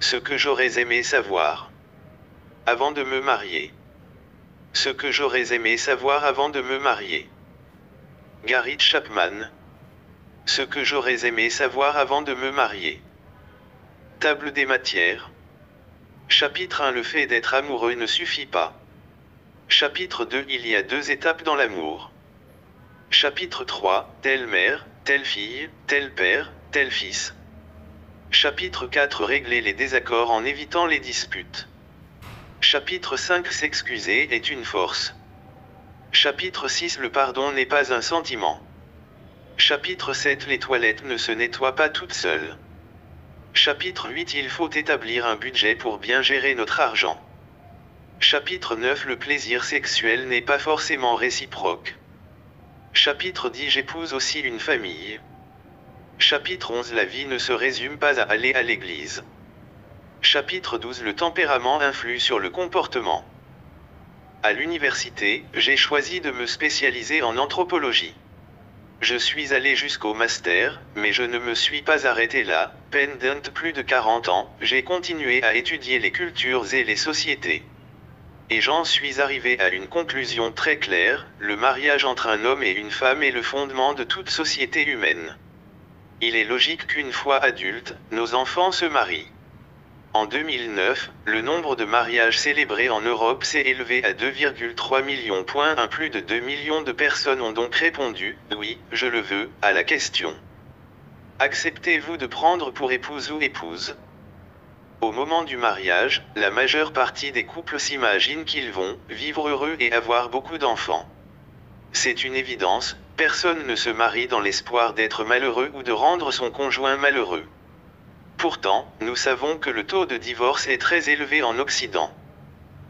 Ce que j'aurais aimé savoir. Avant de me marier. Ce que j'aurais aimé savoir avant de me marier. Gary Chapman. Ce que j'aurais aimé savoir avant de me marier. Table des matières. Chapitre 1. Le fait d'être amoureux ne suffit pas. Chapitre 2. Il y a 2 étapes dans l'amour. Chapitre 3. Telle mère, telle fille, tel père, tel fils. Chapitre 4. Régler les désaccords en évitant les disputes. Chapitre 5. S'excuser est une force. Chapitre 6. Le pardon n'est pas un sentiment. Chapitre 7. Les toilettes ne se nettoient pas toutes seules. Chapitre 8. Il faut établir un budget pour bien gérer notre argent. Chapitre 9. Le plaisir sexuel n'est pas forcément réciproque. Chapitre 10. J'épouse aussi une famille. Chapitre 11. La vie ne se résume pas à aller à l'église. Chapitre 12. Le tempérament influe sur le comportement. À l'université, j'ai choisi de me spécialiser en anthropologie. Je suis allé jusqu'au master, mais je ne me suis pas arrêté là. Pendant plus de 40 ans, j'ai continué à étudier les cultures et les sociétés. Et j'en suis arrivé à une conclusion très claire, le mariage entre un homme et une femme est le fondement de toute société humaine. Il est logique qu'une fois adultes, nos enfants se marient. En 2009, le nombre de mariages célébrés en Europe s'est élevé à 2,3 millions. Plus de 2 millions de personnes ont donc répondu « Oui, je le veux » à la question. Acceptez-vous de prendre pour épouse ou épouse? Au moment du mariage, la majeure partie des couples s'imaginent qu'ils vont vivre heureux et avoir beaucoup d'enfants. C'est une évidence, personne ne se marie dans l'espoir d'être malheureux ou de rendre son conjoint malheureux. Pourtant, nous savons que le taux de divorce est très élevé en Occident.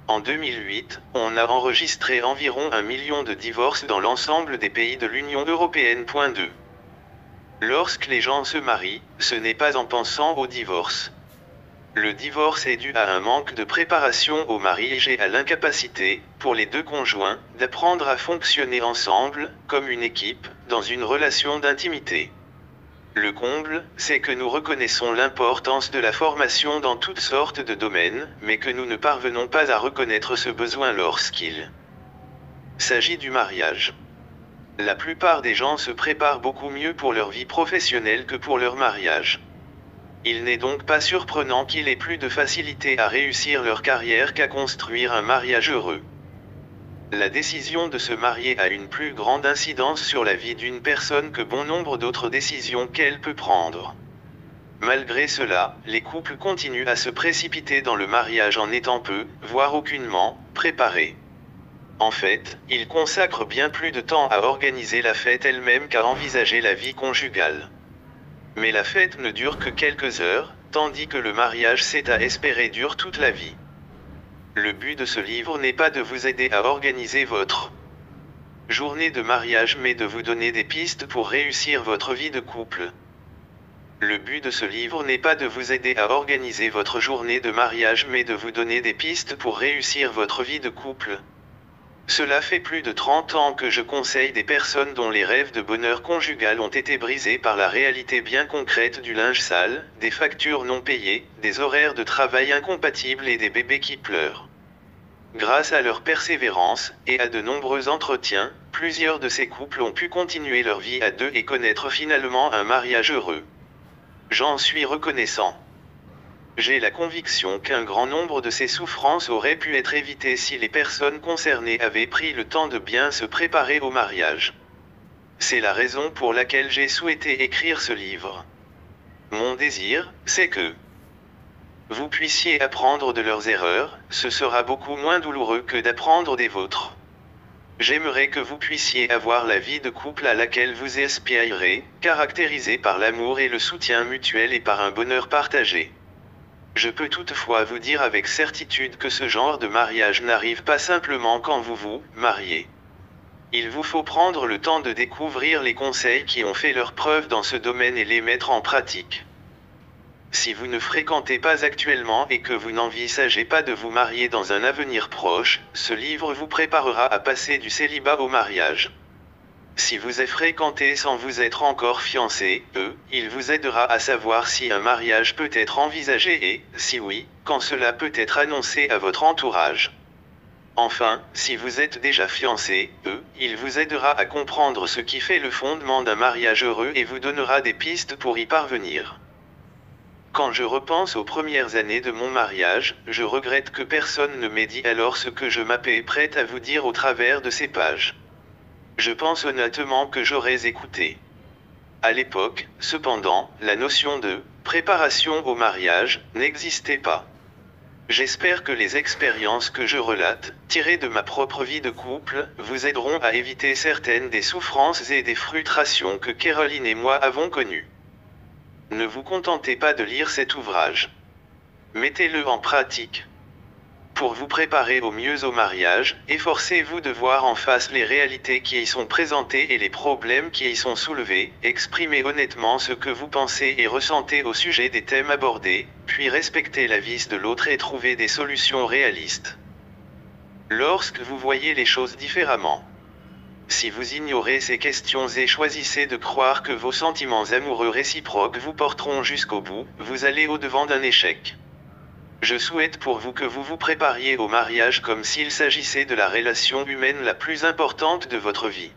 En 2008, on a enregistré environ 1 million de divorces dans l'ensemble des pays de l'Union européenne. 2. Lorsque les gens se marient, ce n'est pas en pensant au divorce. Le divorce est dû à un manque de préparation au mariage et à l'incapacité, pour les 2 conjoints, d'apprendre à fonctionner ensemble, comme une équipe, dans une relation d'intimité. Le comble, c'est que nous reconnaissons l'importance de la formation dans toutes sortes de domaines, mais que nous ne parvenons pas à reconnaître ce besoin lorsqu'il s'agit du mariage. La plupart des gens se préparent beaucoup mieux pour leur vie professionnelle que pour leur mariage. Il n'est donc pas surprenant qu'ils aient plus de facilité à réussir leur carrière qu'à construire un mariage heureux. La décision de se marier a une plus grande incidence sur la vie d'une personne que bon nombre d'autres décisions qu'elle peut prendre. Malgré cela, les couples continuent à se précipiter dans le mariage en étant peu, voire aucunement, préparés. En fait, ils consacrent bien plus de temps à organiser la fête elle-même qu'à envisager la vie conjugale. Mais la fête ne dure que quelques heures, tandis que le mariage, c'est à espérer, dure toute la vie. Le but de ce livre n'est pas de vous aider à organiser votre journée de mariage, mais de vous donner des pistes pour réussir votre vie de couple. Le but de ce livre n'est pas de vous aider à organiser votre journée de mariage, mais de vous donner des pistes pour réussir votre vie de couple. Cela fait plus de 30 ans que je conseille des personnes dont les rêves de bonheur conjugal ont été brisés par la réalité bien concrète du linge sale, des factures non payées, des horaires de travail incompatibles et des bébés qui pleurent. Grâce à leur persévérance, et à de nombreux entretiens, plusieurs de ces couples ont pu continuer leur vie à 2 et connaître finalement un mariage heureux. J'en suis reconnaissant. J'ai la conviction qu'un grand nombre de ces souffrances auraient pu être évitées si les personnes concernées avaient pris le temps de bien se préparer au mariage. C'est la raison pour laquelle j'ai souhaité écrire ce livre. Mon désir, c'est que vous puissiez apprendre de leurs erreurs, ce sera beaucoup moins douloureux que d'apprendre des vôtres. J'aimerais que vous puissiez avoir la vie de couple à laquelle vous aspirez, caractérisée par l'amour et le soutien mutuel et par un bonheur partagé. Je peux toutefois vous dire avec certitude que ce genre de mariage n'arrive pas simplement quand vous vous mariez. Il vous faut prendre le temps de découvrir les conseils qui ont fait leur preuve dans ce domaine et les mettre en pratique. Si vous ne fréquentez pas actuellement et que vous n'envisagez pas de vous marier dans un avenir proche, ce livre vous préparera à passer du célibat au mariage. Si vous êtes fréquenté sans vous être encore fiancé, il vous aidera à savoir si un mariage peut être envisagé et, si oui, quand cela peut être annoncé à votre entourage. Enfin, si vous êtes déjà fiancé, il vous aidera à comprendre ce qui fait le fondement d'un mariage heureux et vous donnera des pistes pour y parvenir. Quand je repense aux premières années de mon mariage, je regrette que personne ne m'ait dit alors ce que je m'apprête à vous dire au travers de ces pages. Je pense honnêtement que j'aurais écouté. À l'époque, cependant, la notion de préparation au mariage n'existait pas. J'espère que les expériences que je relate, tirées de ma propre vie de couple, vous aideront à éviter certaines des souffrances et des frustrations que Caroline et moi avons connues. Ne vous contentez pas de lire cet ouvrage. Mettez-le en pratique. Pour vous préparer au mieux au mariage, efforcez-vous de voir en face les réalités qui y sont présentées et les problèmes qui y sont soulevés, exprimez honnêtement ce que vous pensez et ressentez au sujet des thèmes abordés, puis respectez l'avis de l'autre et trouvez des solutions réalistes. Lorsque vous voyez les choses différemment. Si vous ignorez ces questions et choisissez de croire que vos sentiments amoureux réciproques vous porteront jusqu'au bout, vous allez au-devant d'un échec. Je souhaite pour vous que vous vous prépariez au mariage comme s'il s'agissait de la relation humaine la plus importante de votre vie.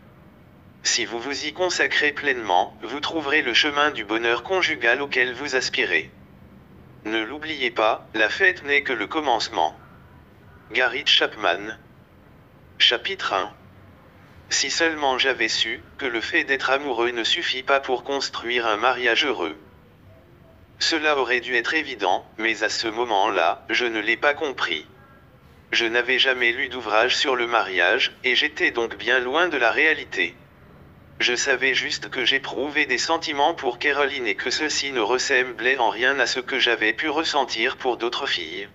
Si vous vous y consacrez pleinement, vous trouverez le chemin du bonheur conjugal auquel vous aspirez. Ne l'oubliez pas, la fête n'est que le commencement. Gary Chapman. Chapitre 1. Si seulement j'avais su que le fait d'être amoureux ne suffit pas pour construire un mariage heureux. Cela aurait dû être évident, mais à ce moment-là, je ne l'ai pas compris. Je n'avais jamais lu d'ouvrage sur le mariage, et j'étais donc bien loin de la réalité. Je savais juste que j'éprouvais des sentiments pour Caroline et que ceux-ci ne ressemblaient en rien à ce que j'avais pu ressentir pour d'autres filles.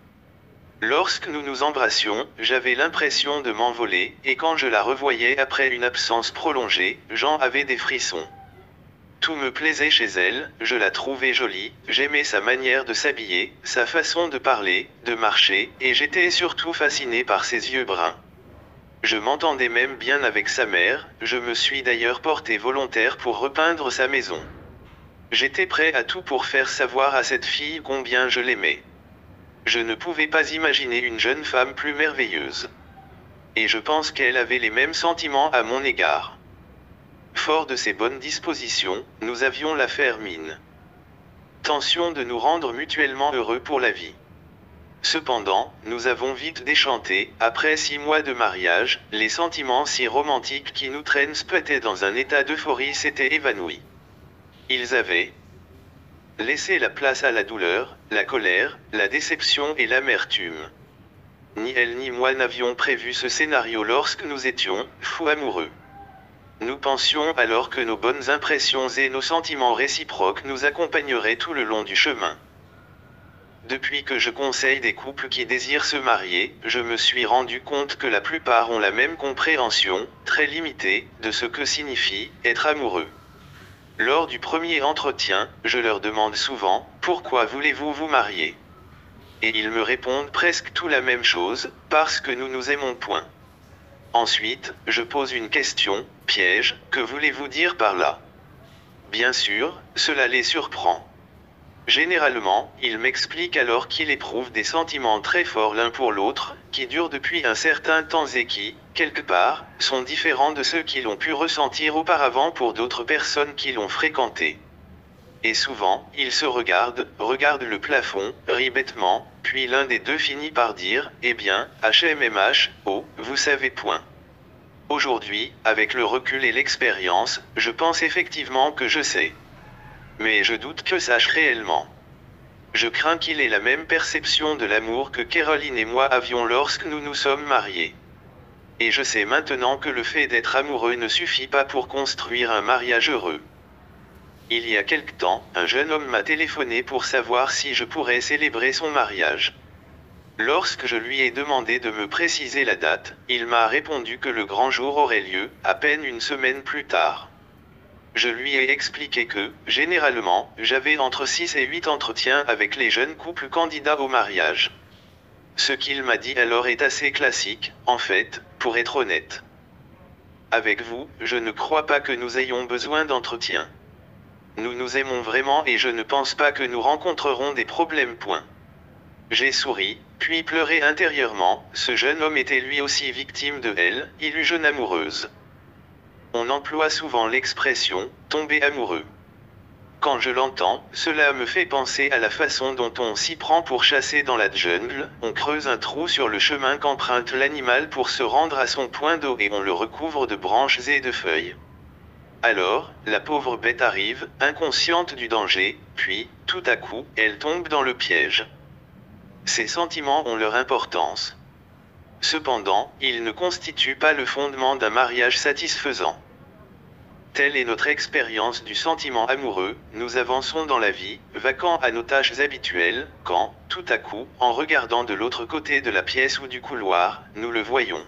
Lorsque nous nous embrassions, j'avais l'impression de m'envoler, et quand je la revoyais après une absence prolongée, j'en avais des frissons. Tout me plaisait chez elle, je la trouvais jolie, j'aimais sa manière de s'habiller, sa façon de parler, de marcher, et j'étais surtout fasciné par ses yeux bruns. Je m'entendais même bien avec sa mère, je me suis d'ailleurs porté volontaire pour repeindre sa maison. J'étais prêt à tout pour faire savoir à cette fille combien je l'aimais. Je ne pouvais pas imaginer une jeune femme plus merveilleuse. Et je pense qu'elle avait les mêmes sentiments à mon égard. Fort de ses bonnes dispositions, nous avions l'affaire mine. Tention de nous rendre mutuellement heureux pour la vie. Cependant, nous avons vite déchanté, après 6 mois de mariage, les sentiments si romantiques qui nous traînent peut-être dans un état d'euphorie s'étaient évanouis. Ils avaient laissé la place à la douleur, la colère, la déception et l'amertume. Ni elle ni moi n'avions prévu ce scénario lorsque nous étions fous amoureux. Nous pensions alors que nos bonnes impressions et nos sentiments réciproques nous accompagneraient tout le long du chemin. Depuis que je conseille des couples qui désirent se marier, je me suis rendu compte que la plupart ont la même compréhension, très limitée, de ce que signifie être amoureux. Lors du premier entretien, je leur demande souvent « Pourquoi voulez-vous vous marier ?» Et ils me répondent presque tout la même chose, « Parce que nous nous aimons point ». Ensuite, je pose une question, piège, que voulez-vous dire par là? Bien sûr, cela les surprend. Généralement, ils m'expliquent alors qu'ils éprouvent des sentiments très forts l'un pour l'autre, qui durent depuis un certain temps et qui, quelque part, sont différents de ceux qu'ils ont pu ressentir auparavant pour d'autres personnes qui l'ont fréquenté. Et souvent, ils se regardent le plafond, rient bêtement, puis l'un des deux finit par dire « Eh bien, HMMH, oh, vous savez point ». Aujourd'hui, avec le recul et l'expérience, je pense effectivement que je sais. Mais je doute que sache réellement. Je crains qu'il ait la même perception de l'amour que Caroline et moi avions lorsque nous nous sommes mariés. Et je sais maintenant que le fait d'être amoureux ne suffit pas pour construire un mariage heureux. Il y a quelque temps, un jeune homme m'a téléphoné pour savoir si je pourrais célébrer son mariage. Lorsque je lui ai demandé de me préciser la date, il m'a répondu que le grand jour aurait lieu, à peine une semaine plus tard. Je lui ai expliqué que, généralement, j'avais entre 6 et 8 entretiens avec les jeunes couples candidats au mariage. Ce qu'il m'a dit alors est assez classique, en fait, pour être honnête. Avec vous, je ne crois pas que nous ayons besoin d'entretien. Nous nous aimons vraiment et je ne pense pas que nous rencontrerons des problèmes. Point. J'ai souri, puis pleuré intérieurement. Ce jeune homme était lui aussi victime de elle, illusion amoureuse. On emploie souvent l'expression « tomber amoureux ». Quand je l'entends, cela me fait penser à la façon dont on s'y prend pour chasser dans la jungle. On creuse un trou sur le chemin qu'emprunte l'animal pour se rendre à son point d'eau et on le recouvre de branches et de feuilles. Alors, la pauvre bête arrive, inconsciente du danger, puis, tout à coup, elle tombe dans le piège. Ces sentiments ont leur importance. Cependant, ils ne constituent pas le fondement d'un mariage satisfaisant. Telle est notre expérience du sentiment amoureux, nous avançons dans la vie, vaquant à nos tâches habituelles, quand, tout à coup, en regardant de l'autre côté de la pièce ou du couloir, nous le voyons.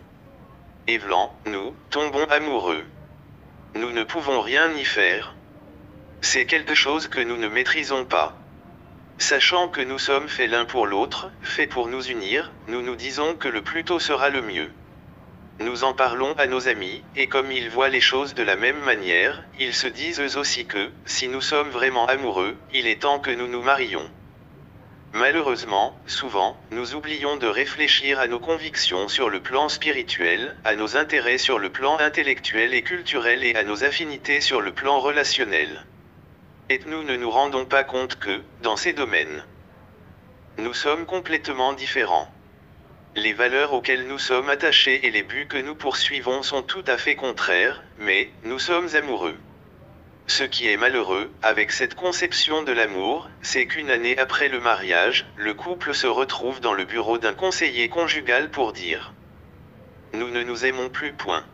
Et vlan, nous tombons amoureux. Nous ne pouvons rien y faire. C'est quelque chose que nous ne maîtrisons pas. Sachant que nous sommes faits l'un pour l'autre, faits pour nous unir, nous nous disons que le plus tôt sera le mieux. Nous en parlons à nos amis, et comme ils voient les choses de la même manière, ils se disent eux aussi que, si nous sommes vraiment amoureux, il est temps que nous nous marions. Malheureusement, souvent, nous oublions de réfléchir à nos convictions sur le plan spirituel, à nos intérêts sur le plan intellectuel et culturel et à nos affinités sur le plan relationnel. Et nous ne nous rendons pas compte que, dans ces domaines, nous sommes complètement différents. Les valeurs auxquelles nous sommes attachés et les buts que nous poursuivons sont tout à fait contraires, mais nous sommes amoureux. Ce qui est malheureux, avec cette conception de l'amour, c'est qu'une année après le mariage, le couple se retrouve dans le bureau d'un conseiller conjugal pour dire « Nous ne nous aimons plus. Point.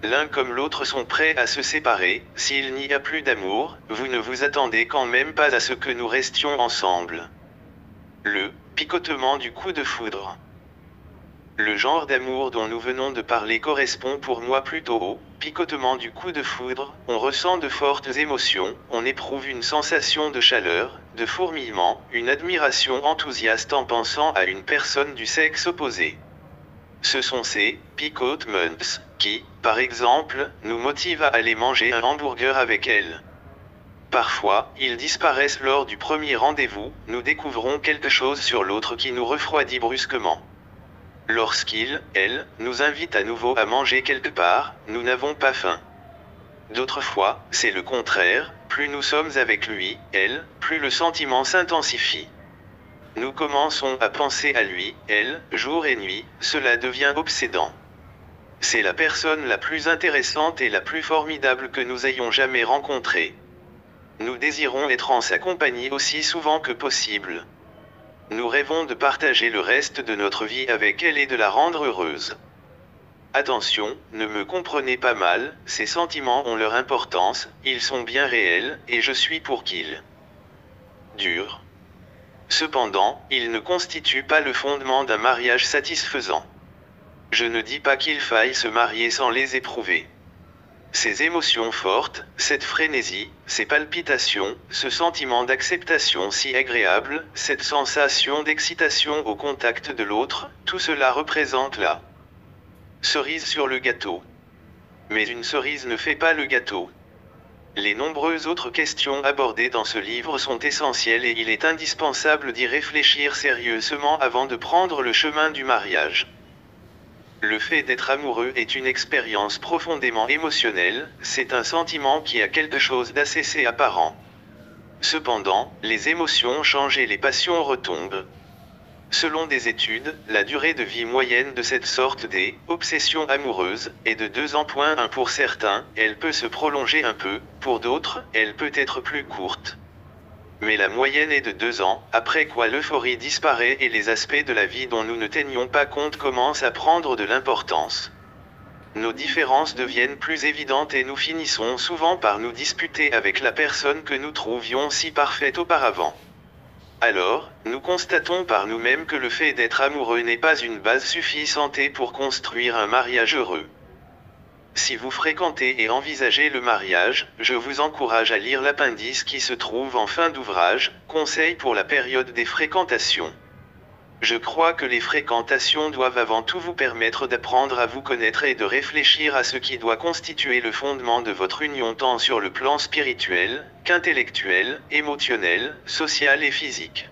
L'un comme l'autre sont prêts à se séparer, s'il n'y a plus d'amour, vous ne vous attendez quand même pas à ce que nous restions ensemble. » Le picotement du coup de foudre. Le genre d'amour dont nous venons de parler correspond pour moi plutôt au picotement du coup de foudre. On ressent de fortes émotions, on éprouve une sensation de chaleur, de fourmillement, une admiration enthousiaste en pensant à une personne du sexe opposé. Ce sont ces picotements qui, par exemple, nous motivent à aller manger un hamburger avec elle. Parfois, ils disparaissent lors du premier rendez-vous, nous découvrons quelque chose sur l'autre qui nous refroidit brusquement. Lorsqu'il, elle, nous invite à nouveau à manger quelque part, nous n'avons pas faim. D'autres fois, c'est le contraire, plus nous sommes avec lui, elle, plus le sentiment s'intensifie. Nous commençons à penser à lui, elle, jour et nuit, cela devient obsédant. C'est la personne la plus intéressante et la plus formidable que nous ayons jamais rencontrée. Nous désirons être en sa compagnie aussi souvent que possible. Nous rêvons de partager le reste de notre vie avec elle et de la rendre heureuse. Attention, ne me comprenez pas mal, ces sentiments ont leur importance, ils sont bien réels, et je suis pour qu'ils durent. Cependant, ils ne constituent pas le fondement d'un mariage satisfaisant. Je ne dis pas qu'il faille se marier sans les éprouver. Ces émotions fortes, cette frénésie, ces palpitations, ce sentiment d'acceptation si agréable, cette sensation d'excitation au contact de l'autre, tout cela représente la cerise sur le gâteau. Mais une cerise ne fait pas le gâteau. Les nombreuses autres questions abordées dans ce livre sont essentielles et il est indispensable d'y réfléchir sérieusement avant de prendre le chemin du mariage. Le fait d'être amoureux est une expérience profondément émotionnelle, c'est un sentiment qui a quelque chose d'assez apparent. Cependant, les émotions changent et les passions retombent. Selon des études, la durée de vie moyenne de cette sorte d'obsession amoureuse est de 2 ans. Pour certains, elle peut se prolonger un peu, pour d'autres, elle peut être plus courte. Mais la moyenne est de 2 ans, après quoi l'euphorie disparaît et les aspects de la vie dont nous ne tenions pas compte commencent à prendre de l'importance. Nos différences deviennent plus évidentes et nous finissons souvent par nous disputer avec la personne que nous trouvions si parfaite auparavant. Alors, nous constatons par nous-mêmes que le fait d'être amoureux n'est pas une base suffisante pour construire un mariage heureux. Si vous fréquentez et envisagez le mariage, je vous encourage à lire l'appendice qui se trouve en fin d'ouvrage, Conseils pour la période des fréquentations. Je crois que les fréquentations doivent avant tout vous permettre d'apprendre à vous connaître et de réfléchir à ce qui doit constituer le fondement de votre union tant sur le plan spirituel, qu'intellectuel, émotionnel, social et physique.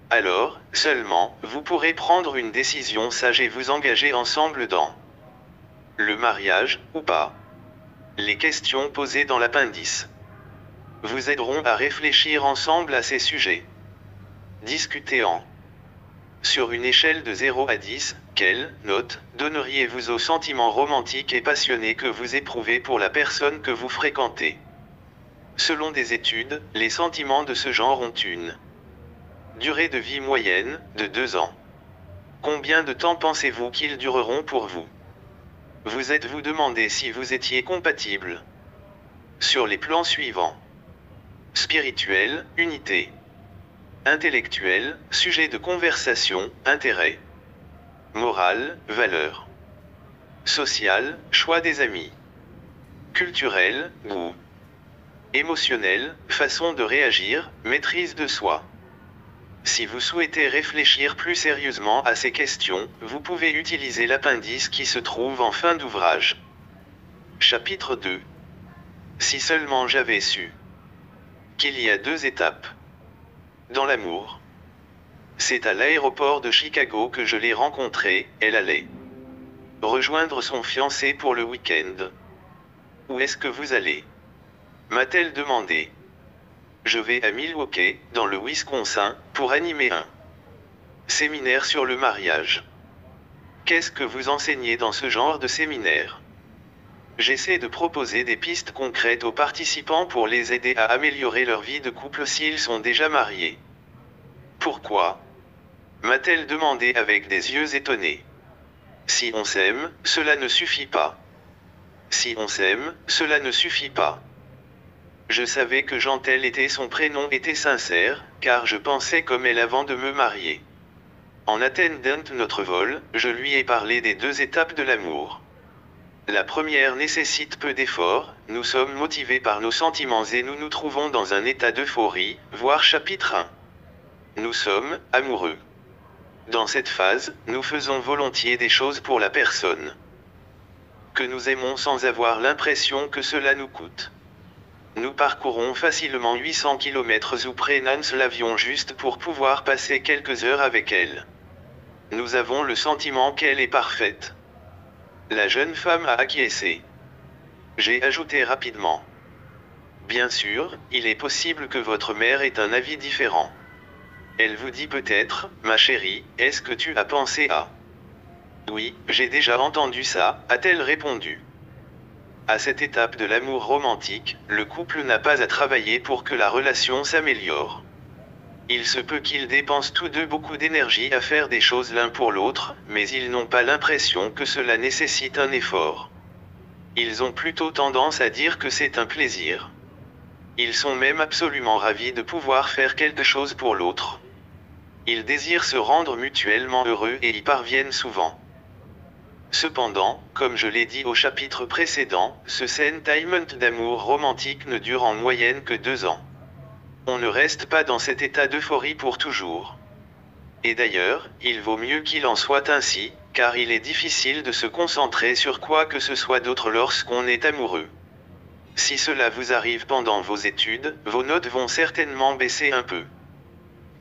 Alors, seulement, vous pourrez prendre une décision sage et vous engager ensemble dans le mariage, ou pas. Les questions posées dans l'appendice vous aideront à réfléchir ensemble à ces sujets. Discutez en sur une échelle de 0 à 10, quelle note donneriez-vous aux sentiments romantiques et passionnés que vous éprouvez pour la personne que vous fréquentez? Selon des études, les sentiments de ce genre ont une durée de vie moyenne de 2 ans. Combien de temps pensez-vous qu'ils dureront pour vous? Vous êtes-vous demandé si vous étiez compatibles sur les plans suivants: spirituel, unité; intellectuel, sujet de conversation, intérêt; moral, valeur; social, choix des amis; culturel, goût; émotionnel, façon de réagir, maîtrise de soi. Si vous souhaitez réfléchir plus sérieusement à ces questions, vous pouvez utiliser l'appendice qui se trouve en fin d'ouvrage. Chapitre 2. Si seulement j'avais su qu'il y a 2 étapes dans l'amour. C'est à l'aéroport de Chicago que je l'ai rencontrée. Elle allait rejoindre son fiancé pour le week-end. Où est-ce que vous allez? M'a-t-elle demandé. Je vais à Milwaukee, dans le Wisconsin, pour animer un séminaire sur le mariage. Qu'est-ce que vous enseignez dans ce genre de séminaire? J'essaie de proposer des pistes concrètes aux participants pour les aider à améliorer leur vie de couple s'ils sont déjà mariés. Pourquoi? M'a-t-elle demandé avec des yeux étonnés. Si on s'aime, cela ne suffit pas. Si on s'aime, cela ne suffit pas. Je savais que Jean-Tel était son prénom était sincère, car je pensais comme elle avant de me marier. En attendant notre vol, je lui ai parlé des 2 étapes de l'amour. La première nécessite peu d'efforts, nous sommes motivés par nos sentiments et nous nous trouvons dans un état d'euphorie, voir chapitre 1. Nous sommes amoureux. Dans cette phase, nous faisons volontiers des choses pour la personne que nous aimons sans avoir l'impression que cela nous coûte. Nous parcourons facilement 800 km ou prenons l'avion juste pour pouvoir passer quelques heures avec elle. Nous avons le sentiment qu'elle est parfaite. La jeune femme a acquiescé. J'ai ajouté rapidement. Bien sûr, il est possible que votre mère ait un avis différent. Elle vous dit peut-être, ma chérie, est-ce que tu as pensé à... Oui, j'ai déjà entendu ça, a-t-elle répondu. À cette étape de l'amour romantique, le couple n'a pas à travailler pour que la relation s'améliore. Il se peut qu'ils dépensent tous deux beaucoup d'énergie à faire des choses l'un pour l'autre, mais ils n'ont pas l'impression que cela nécessite un effort. Ils ont plutôt tendance à dire que c'est un plaisir. Ils sont même absolument ravis de pouvoir faire quelque chose pour l'autre. Ils désirent se rendre mutuellement heureux et y parviennent souvent. Cependant, comme je l'ai dit au chapitre précédent, ce sentiment d'amour romantique ne dure en moyenne que 2 ans. On ne reste pas dans cet état d'euphorie pour toujours. Et d'ailleurs, il vaut mieux qu'il en soit ainsi, car il est difficile de se concentrer sur quoi que ce soit d'autre lorsqu'on est amoureux. Si cela vous arrive pendant vos études, vos notes vont certainement baisser un peu.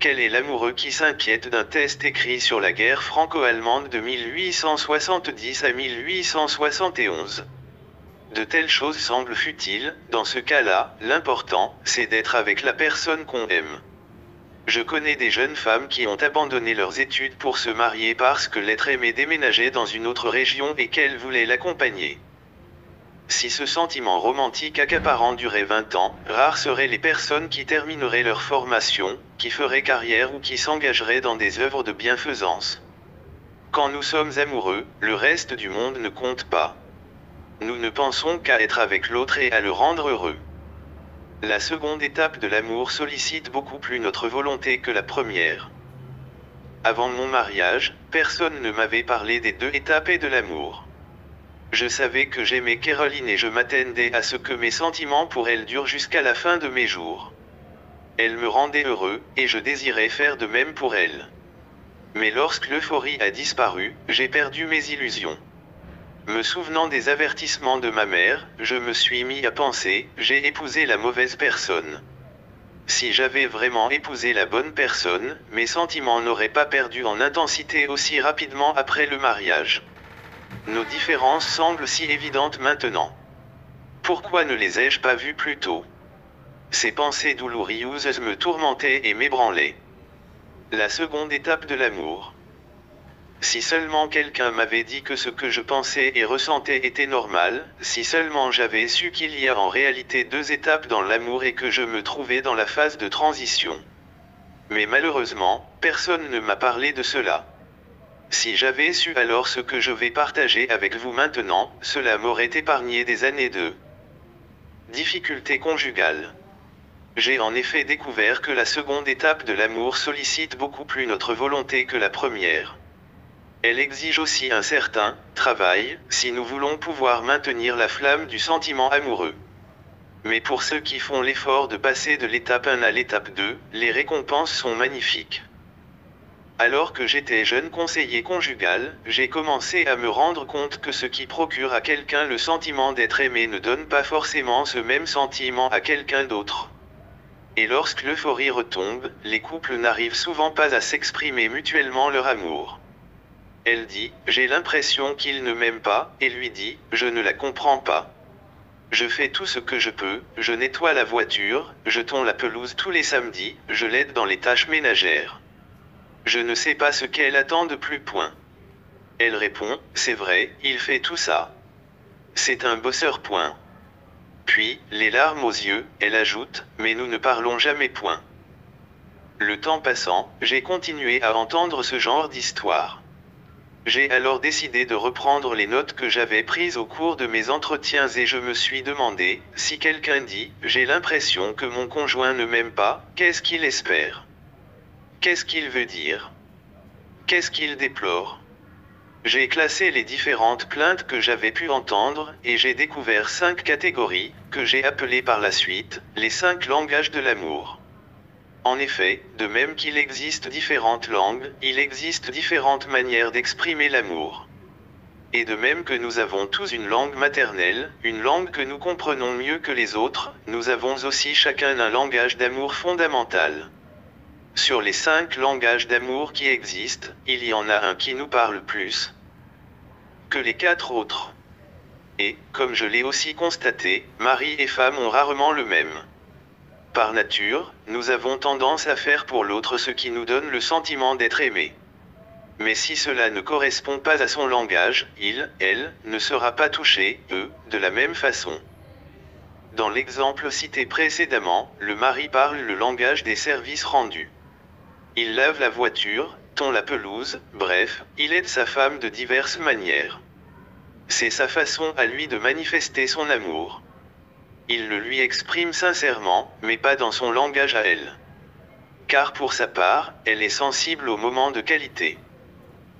Quel est l'amoureux qui s'inquiète d'un test écrit sur la guerre franco-allemande de 1870 à 1871? De telles choses semblent futiles, dans ce cas-là, l'important, c'est d'être avec la personne qu'on aime. Je connais des jeunes femmes qui ont abandonné leurs études pour se marier parce que l'être aimé déménageait dans une autre région et qu'elle voulait l'accompagner. Si ce sentiment romantique accaparant durait 20 ans, rares seraient les personnes qui termineraient leur formation, qui feraient carrière ou qui s'engageraient dans des œuvres de bienfaisance. Quand nous sommes amoureux, le reste du monde ne compte pas. Nous ne pensons qu'à être avec l'autre et à le rendre heureux. La seconde étape de l'amour sollicite beaucoup plus notre volonté que la première. Avant mon mariage, personne ne m'avait parlé des 2 étapes de l'amour. Je savais que j'aimais Caroline et je m'attendais à ce que mes sentiments pour elle durent jusqu'à la fin de mes jours. Elle me rendait heureux, et je désirais faire de même pour elle. Mais lorsque l'euphorie a disparu, j'ai perdu mes illusions. Me souvenant des avertissements de ma mère, je me suis mis à penser, j'ai épousé la mauvaise personne. Si j'avais vraiment épousé la bonne personne, mes sentiments n'auraient pas perdu en intensité aussi rapidement après le mariage. Nos différences semblent si évidentes maintenant. Pourquoi ne les ai-je pas vues plus tôt? Ces pensées douloureuses me tourmentaient et m'ébranlaient. La seconde étape de l'amour. Si seulement quelqu'un m'avait dit que ce que je pensais et ressentais était normal, si seulement j'avais su qu'il y a en réalité deux étapes dans l'amour et que je me trouvais dans la phase de transition. Mais malheureusement, personne ne m'a parlé de cela. Si j'avais su alors ce que je vais partager avec vous maintenant, cela m'aurait épargné des années de difficultés conjugales. J'ai en effet découvert que la seconde étape de l'amour sollicite beaucoup plus notre volonté que la première. Elle exige aussi un certain travail, si nous voulons pouvoir maintenir la flamme du sentiment amoureux. Mais pour ceux qui font l'effort de passer de l'étape 1 à l'étape 2, les récompenses sont magnifiques. Alors que j'étais jeune conseiller conjugal, j'ai commencé à me rendre compte que ce qui procure à quelqu'un le sentiment d'être aimé ne donne pas forcément ce même sentiment à quelqu'un d'autre. Et lorsque l'euphorie retombe, les couples n'arrivent souvent pas à s'exprimer mutuellement leur amour. Elle dit, j'ai l'impression qu'il ne m'aime pas, et lui dit, je ne la comprends pas. Je fais tout ce que je peux, je nettoie la voiture, je tonds la pelouse tous les samedis, je l'aide dans les tâches ménagères. Je ne sais pas ce qu'elle attend de plus point. Elle répond, c'est vrai, il fait tout ça. C'est un bosseur point. Puis, les larmes aux yeux, elle ajoute, mais nous ne parlons jamais point. Le temps passant, j'ai continué à entendre ce genre d'histoire. J'ai alors décidé de reprendre les notes que j'avais prises au cours de mes entretiens et je me suis demandé, si quelqu'un dit, j'ai l'impression que mon conjoint ne m'aime pas, qu'est-ce qu'il espère? Qu'est-ce qu'il veut dire? Qu'est-ce qu'il déplore? J'ai classé les différentes plaintes que j'avais pu entendre, et j'ai découvert 5 catégories, que j'ai appelées par la suite, les 5 langages de l'amour. En effet, de même qu'il existe différentes langues, il existe différentes manières d'exprimer l'amour. Et de même que nous avons tous une langue maternelle, une langue que nous comprenons mieux que les autres, nous avons aussi chacun un langage d'amour fondamental. Sur les 5 langages d'amour qui existent, il y en a un qui nous parle plus que les 4 autres. Et, comme je l'ai aussi constaté, mari et femme ont rarement le même. Par nature, nous avons tendance à faire pour l'autre ce qui nous donne le sentiment d'être aimé. Mais si cela ne correspond pas à son langage, il, elle, ne sera pas touché, eux, de la même façon. Dans l'exemple cité précédemment, le mari parle le langage des services rendus. Il lave la voiture, tond la pelouse, bref, il aide sa femme de diverses manières. C'est sa façon à lui de manifester son amour. Il le lui exprime sincèrement, mais pas dans son langage à elle. Car pour sa part, elle est sensible aux moments de qualité.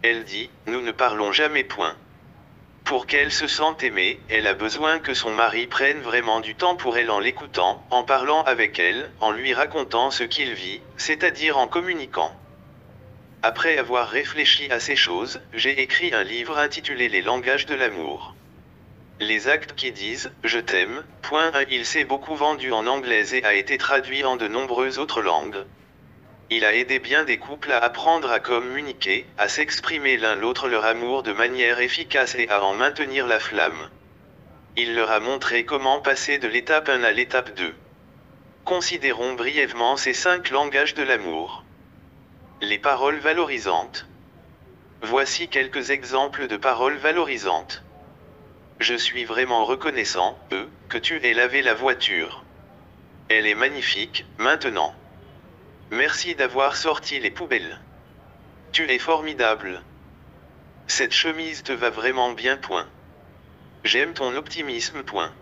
Elle dit, nous ne parlons jamais point. Pour qu'elle se sente aimée, elle a besoin que son mari prenne vraiment du temps pour elle en l'écoutant, en parlant avec elle, en lui racontant ce qu'il vit, c'est-à-dire en communiquant. Après avoir réfléchi à ces choses, j'ai écrit un livre intitulé Les langages de l'amour. Les actes qui disent « je t'aime », il s'est beaucoup vendu en anglais et a été traduit en de nombreuses autres langues. Il a aidé bien des couples à apprendre à communiquer, à s'exprimer l'un l'autre leur amour de manière efficace et à en maintenir la flamme. Il leur a montré comment passer de l'étape 1 à l'étape 2. Considérons brièvement ces 5 langages de l'amour. Les paroles valorisantes. Voici quelques exemples de paroles valorisantes. Je suis vraiment reconnaissant, que tu aies lavé la voiture. Elle est magnifique, maintenant. Merci d'avoir sorti les poubelles. Tu es formidable. Cette chemise te va vraiment bien, point. J'aime ton optimisme, point.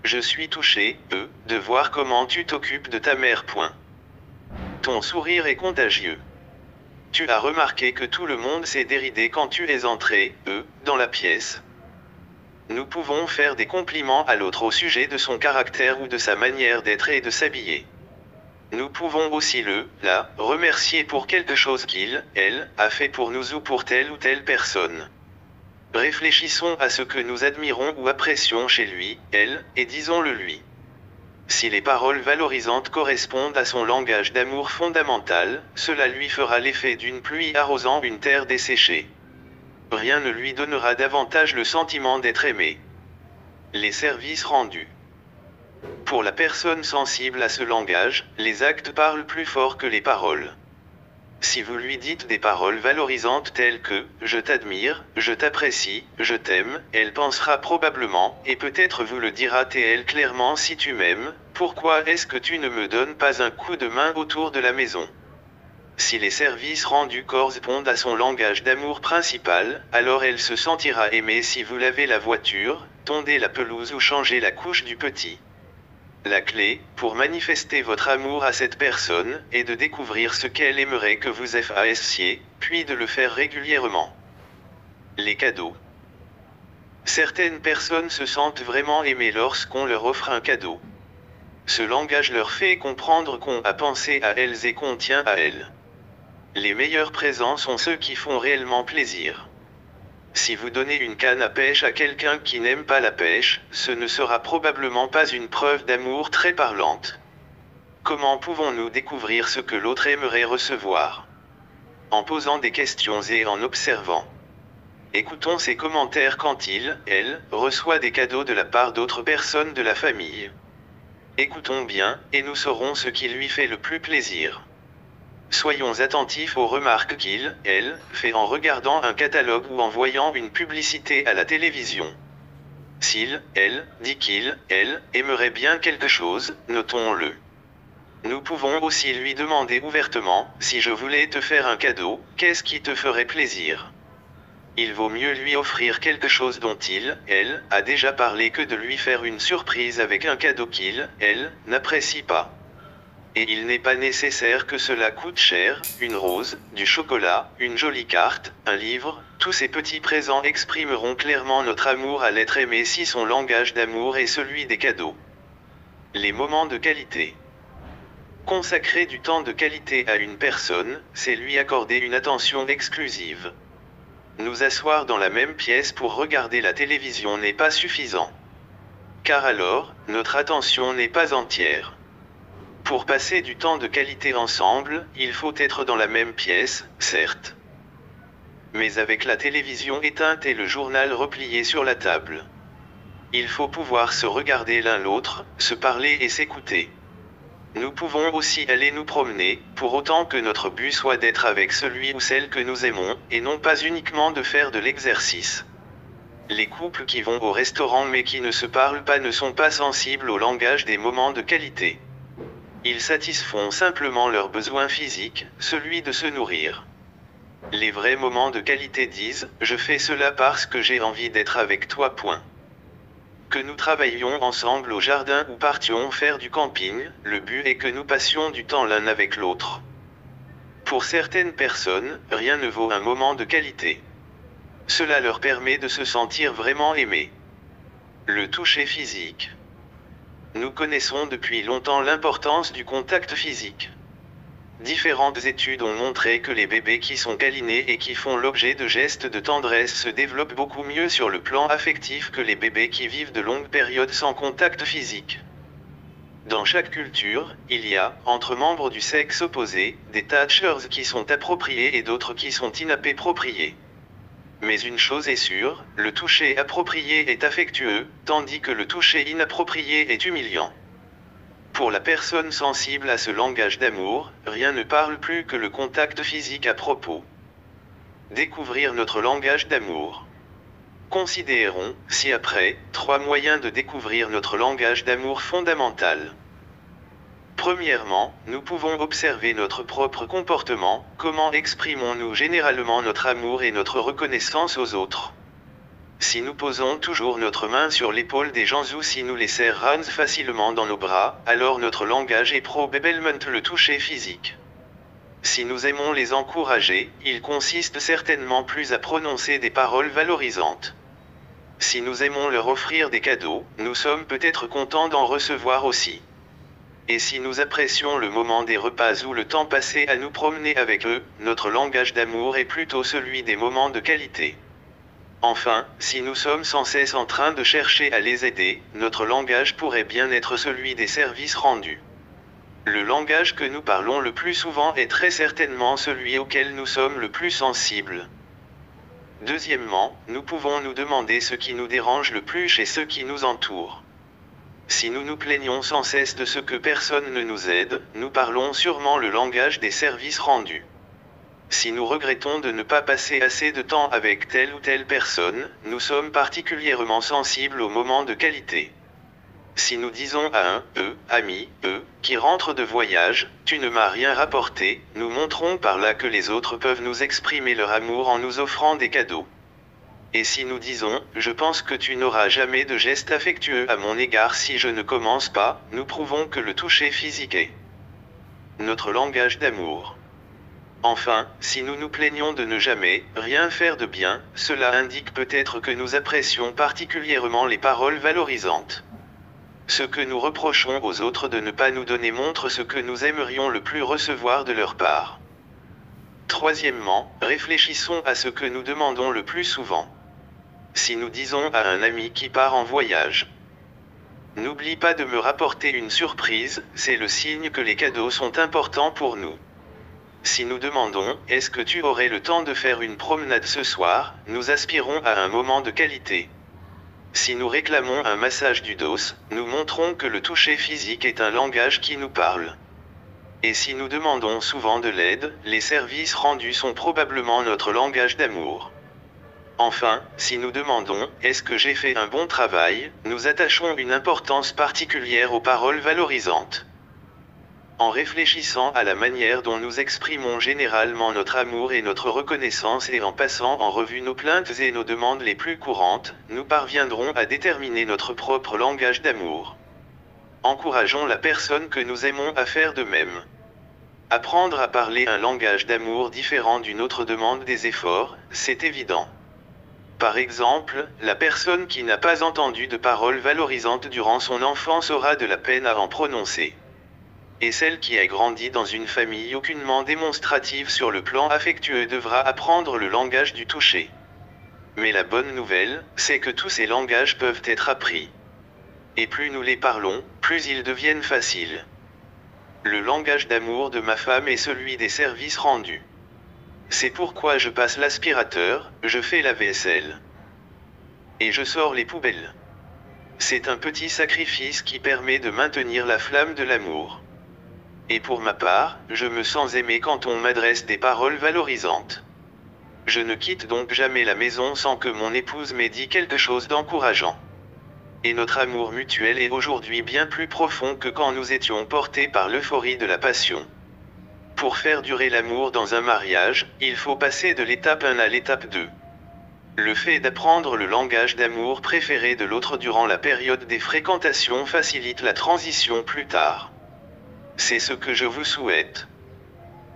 Je suis touché, de voir comment tu t'occupes de ta mère, point. Ton sourire est contagieux. Tu as remarqué que tout le monde s'est déridé quand tu es entré, dans la pièce. Nous pouvons faire des compliments à l'autre au sujet de son caractère ou de sa manière d'être et de s'habiller. Nous pouvons aussi la remercier pour quelque chose qu'il, elle, a fait pour nous ou pour telle ou telle personne. Réfléchissons à ce que nous admirons ou apprécions chez lui, elle, et disons-le lui. Si les paroles valorisantes correspondent à son langage d'amour fondamental, cela lui fera l'effet d'une pluie arrosant une terre desséchée. Rien ne lui donnera davantage le sentiment d'être aimé. Les services rendus. Pour la personne sensible à ce langage, les actes parlent plus fort que les paroles. Si vous lui dites des paroles valorisantes telles que « je t'admire »,« je t'apprécie »,« je t'aime », elle pensera probablement, et peut-être vous le dira-t-elle clairement si tu m'aimes, pourquoi est-ce que tu ne me donnes pas un coup de main autour de la maison ? Si les services rendus correspondent à son langage d'amour principal, alors elle se sentira aimée si vous lavez la voiture, tondez la pelouse ou changez la couche du petit. La clé, pour manifester votre amour à cette personne, est de découvrir ce qu'elle aimerait que vous fassiez, puis de le faire régulièrement. Les cadeaux. Certaines personnes se sentent vraiment aimées lorsqu'on leur offre un cadeau. Ce langage leur fait comprendre qu'on a pensé à elles et qu'on tient à elles. Les meilleurs présents sont ceux qui font réellement plaisir. Si vous donnez une canne à pêche à quelqu'un qui n'aime pas la pêche, ce ne sera probablement pas une preuve d'amour très parlante. Comment pouvons-nous découvrir ce que l'autre aimerait recevoir ? En posant des questions et en observant. Écoutons ses commentaires quand il, elle, reçoit des cadeaux de la part d'autres personnes de la famille. Écoutons bien, et nous saurons ce qui lui fait le plus plaisir. Soyons attentifs aux remarques qu'il, elle, fait en regardant un catalogue ou en voyant une publicité à la télévision. S'il, elle, dit qu'il, elle, aimerait bien quelque chose, notons-le. Nous pouvons aussi lui demander ouvertement, si je voulais te faire un cadeau, qu'est-ce qui te ferait plaisir ? Il vaut mieux lui offrir quelque chose dont il, elle, a déjà parlé que de lui faire une surprise avec un cadeau qu'il, elle, n'apprécie pas. Et il n'est pas nécessaire que cela coûte cher, une rose, du chocolat, une jolie carte, un livre, tous ces petits présents exprimeront clairement notre amour à l'être aimé si son langage d'amour est celui des cadeaux. Les moments de qualité. Consacrer du temps de qualité à une personne, c'est lui accorder une attention exclusive. Nous asseoir dans la même pièce pour regarder la télévision n'est pas suffisant. Car alors, notre attention n'est pas entière. Pour passer du temps de qualité ensemble, il faut être dans la même pièce, certes. Mais avec la télévision éteinte et le journal replié sur la table. Il faut pouvoir se regarder l'un l'autre, se parler et s'écouter. Nous pouvons aussi aller nous promener, pour autant que notre but soit d'être avec celui ou celle que nous aimons, et non pas uniquement de faire de l'exercice. Les couples qui vont au restaurant mais qui ne se parlent pas ne sont pas sensibles au langage des moments de qualité. Ils satisfont simplement leur besoin physique, celui de se nourrir. Les vrais moments de qualité disent « Je fais cela parce que j'ai envie d'être avec toi. » Que nous travaillions ensemble au jardin ou partions faire du camping, le but est que nous passions du temps l'un avec l'autre. Pour certaines personnes, rien ne vaut un moment de qualité. Cela leur permet de se sentir vraiment aimés. Le toucher physique. Nous connaissons depuis longtemps l'importance du contact physique. Différentes études ont montré que les bébés qui sont câlinés et qui font l'objet de gestes de tendresse se développent beaucoup mieux sur le plan affectif que les bébés qui vivent de longues périodes sans contact physique. Dans chaque culture, il y a, entre membres du sexe opposé, des touchers qui sont appropriés et d'autres qui sont inappropriés. Mais une chose est sûre, le toucher approprié est affectueux, tandis que le toucher inapproprié est humiliant. Pour la personne sensible à ce langage d'amour, rien ne parle plus que le contact physique à propos. Découvrir notre langage d'amour. Considérons, ci-après, 3 moyens de découvrir notre langage d'amour fondamental. Premièrement, nous pouvons observer notre propre comportement, comment exprimons-nous généralement notre amour et notre reconnaissance aux autres. Si nous posons toujours notre main sur l'épaule des gens ou si nous les serrons facilement dans nos bras, alors notre langage est probablement le toucher physique. Si nous aimons les encourager, il consiste certainement plus à prononcer des paroles valorisantes. Si nous aimons leur offrir des cadeaux, nous sommes peut-être contents d'en recevoir aussi. Et si nous apprécions le moment des repas ou le temps passé à nous promener avec eux, notre langage d'amour est plutôt celui des moments de qualité. Enfin, si nous sommes sans cesse en train de chercher à les aider, notre langage pourrait bien être celui des services rendus. Le langage que nous parlons le plus souvent est très certainement celui auquel nous sommes le plus sensibles. Deuxièmement, nous pouvons nous demander ce qui nous dérange le plus chez ceux qui nous entourent. Si nous nous plaignons sans cesse de ce que personne ne nous aide, nous parlons sûrement le langage des services rendus. Si nous regrettons de ne pas passer assez de temps avec telle ou telle personne, nous sommes particulièrement sensibles aux moments de qualité. Si nous disons à un ami qui rentre de voyage, tu ne m'as rien rapporté, nous montrons par là que les autres peuvent nous exprimer leur amour en nous offrant des cadeaux. Et si nous disons, je pense que tu n'auras jamais de geste affectueux à mon égard si je ne commence pas, nous prouvons que le toucher physique est notre langage d'amour. Enfin, si nous nous plaignons de ne jamais rien faire de bien, cela indique peut-être que nous apprécions particulièrement les paroles valorisantes. Ce que nous reprochons aux autres de ne pas nous donner montre ce que nous aimerions le plus recevoir de leur part. Troisièmement, réfléchissons à ce que nous demandons le plus souvent. Si nous disons à un ami qui part en voyage, n'oublie pas de me rapporter une surprise, c'est le signe que les cadeaux sont importants pour nous. Si nous demandons, est-ce que tu aurais le temps de faire une promenade ce soir, nous aspirons à un moment de qualité. Si nous réclamons un massage du dos, nous montrons que le toucher physique est un langage qui nous parle. Et si nous demandons souvent de l'aide, les services rendus sont probablement notre langage d'amour. Enfin, si nous demandons « Est-ce que j'ai fait un bon travail ?», nous attachons une importance particulière aux paroles valorisantes. En réfléchissant à la manière dont nous exprimons généralement notre amour et notre reconnaissance et en passant en revue nos plaintes et nos demandes les plus courantes, nous parviendrons à déterminer notre propre langage d'amour. Encourageons la personne que nous aimons à faire de même. Apprendre à parler un langage d'amour différent d'une autre demande des efforts, c'est évident. Par exemple, la personne qui n'a pas entendu de paroles valorisantes durant son enfance aura de la peine à en prononcer. Et celle qui a grandi dans une famille aucunement démonstrative sur le plan affectueux devra apprendre le langage du toucher. Mais la bonne nouvelle, c'est que tous ces langages peuvent être appris. Et plus nous les parlons, plus ils deviennent faciles. Le langage d'amour de ma femme est celui des services rendus. C'est pourquoi je passe l'aspirateur, je fais la vaisselle. Et je sors les poubelles. C'est un petit sacrifice qui permet de maintenir la flamme de l'amour. Et pour ma part, je me sens aimé quand on m'adresse des paroles valorisantes. Je ne quitte donc jamais la maison sans que mon épouse m'ait dit quelque chose d'encourageant. Et notre amour mutuel est aujourd'hui bien plus profond que quand nous étions portés par l'euphorie de la passion. Pour faire durer l'amour dans un mariage, il faut passer de l'étape 1 à l'étape 2. Le fait d'apprendre le langage d'amour préféré de l'autre durant la période des fréquentations facilite la transition plus tard. C'est ce que je vous souhaite.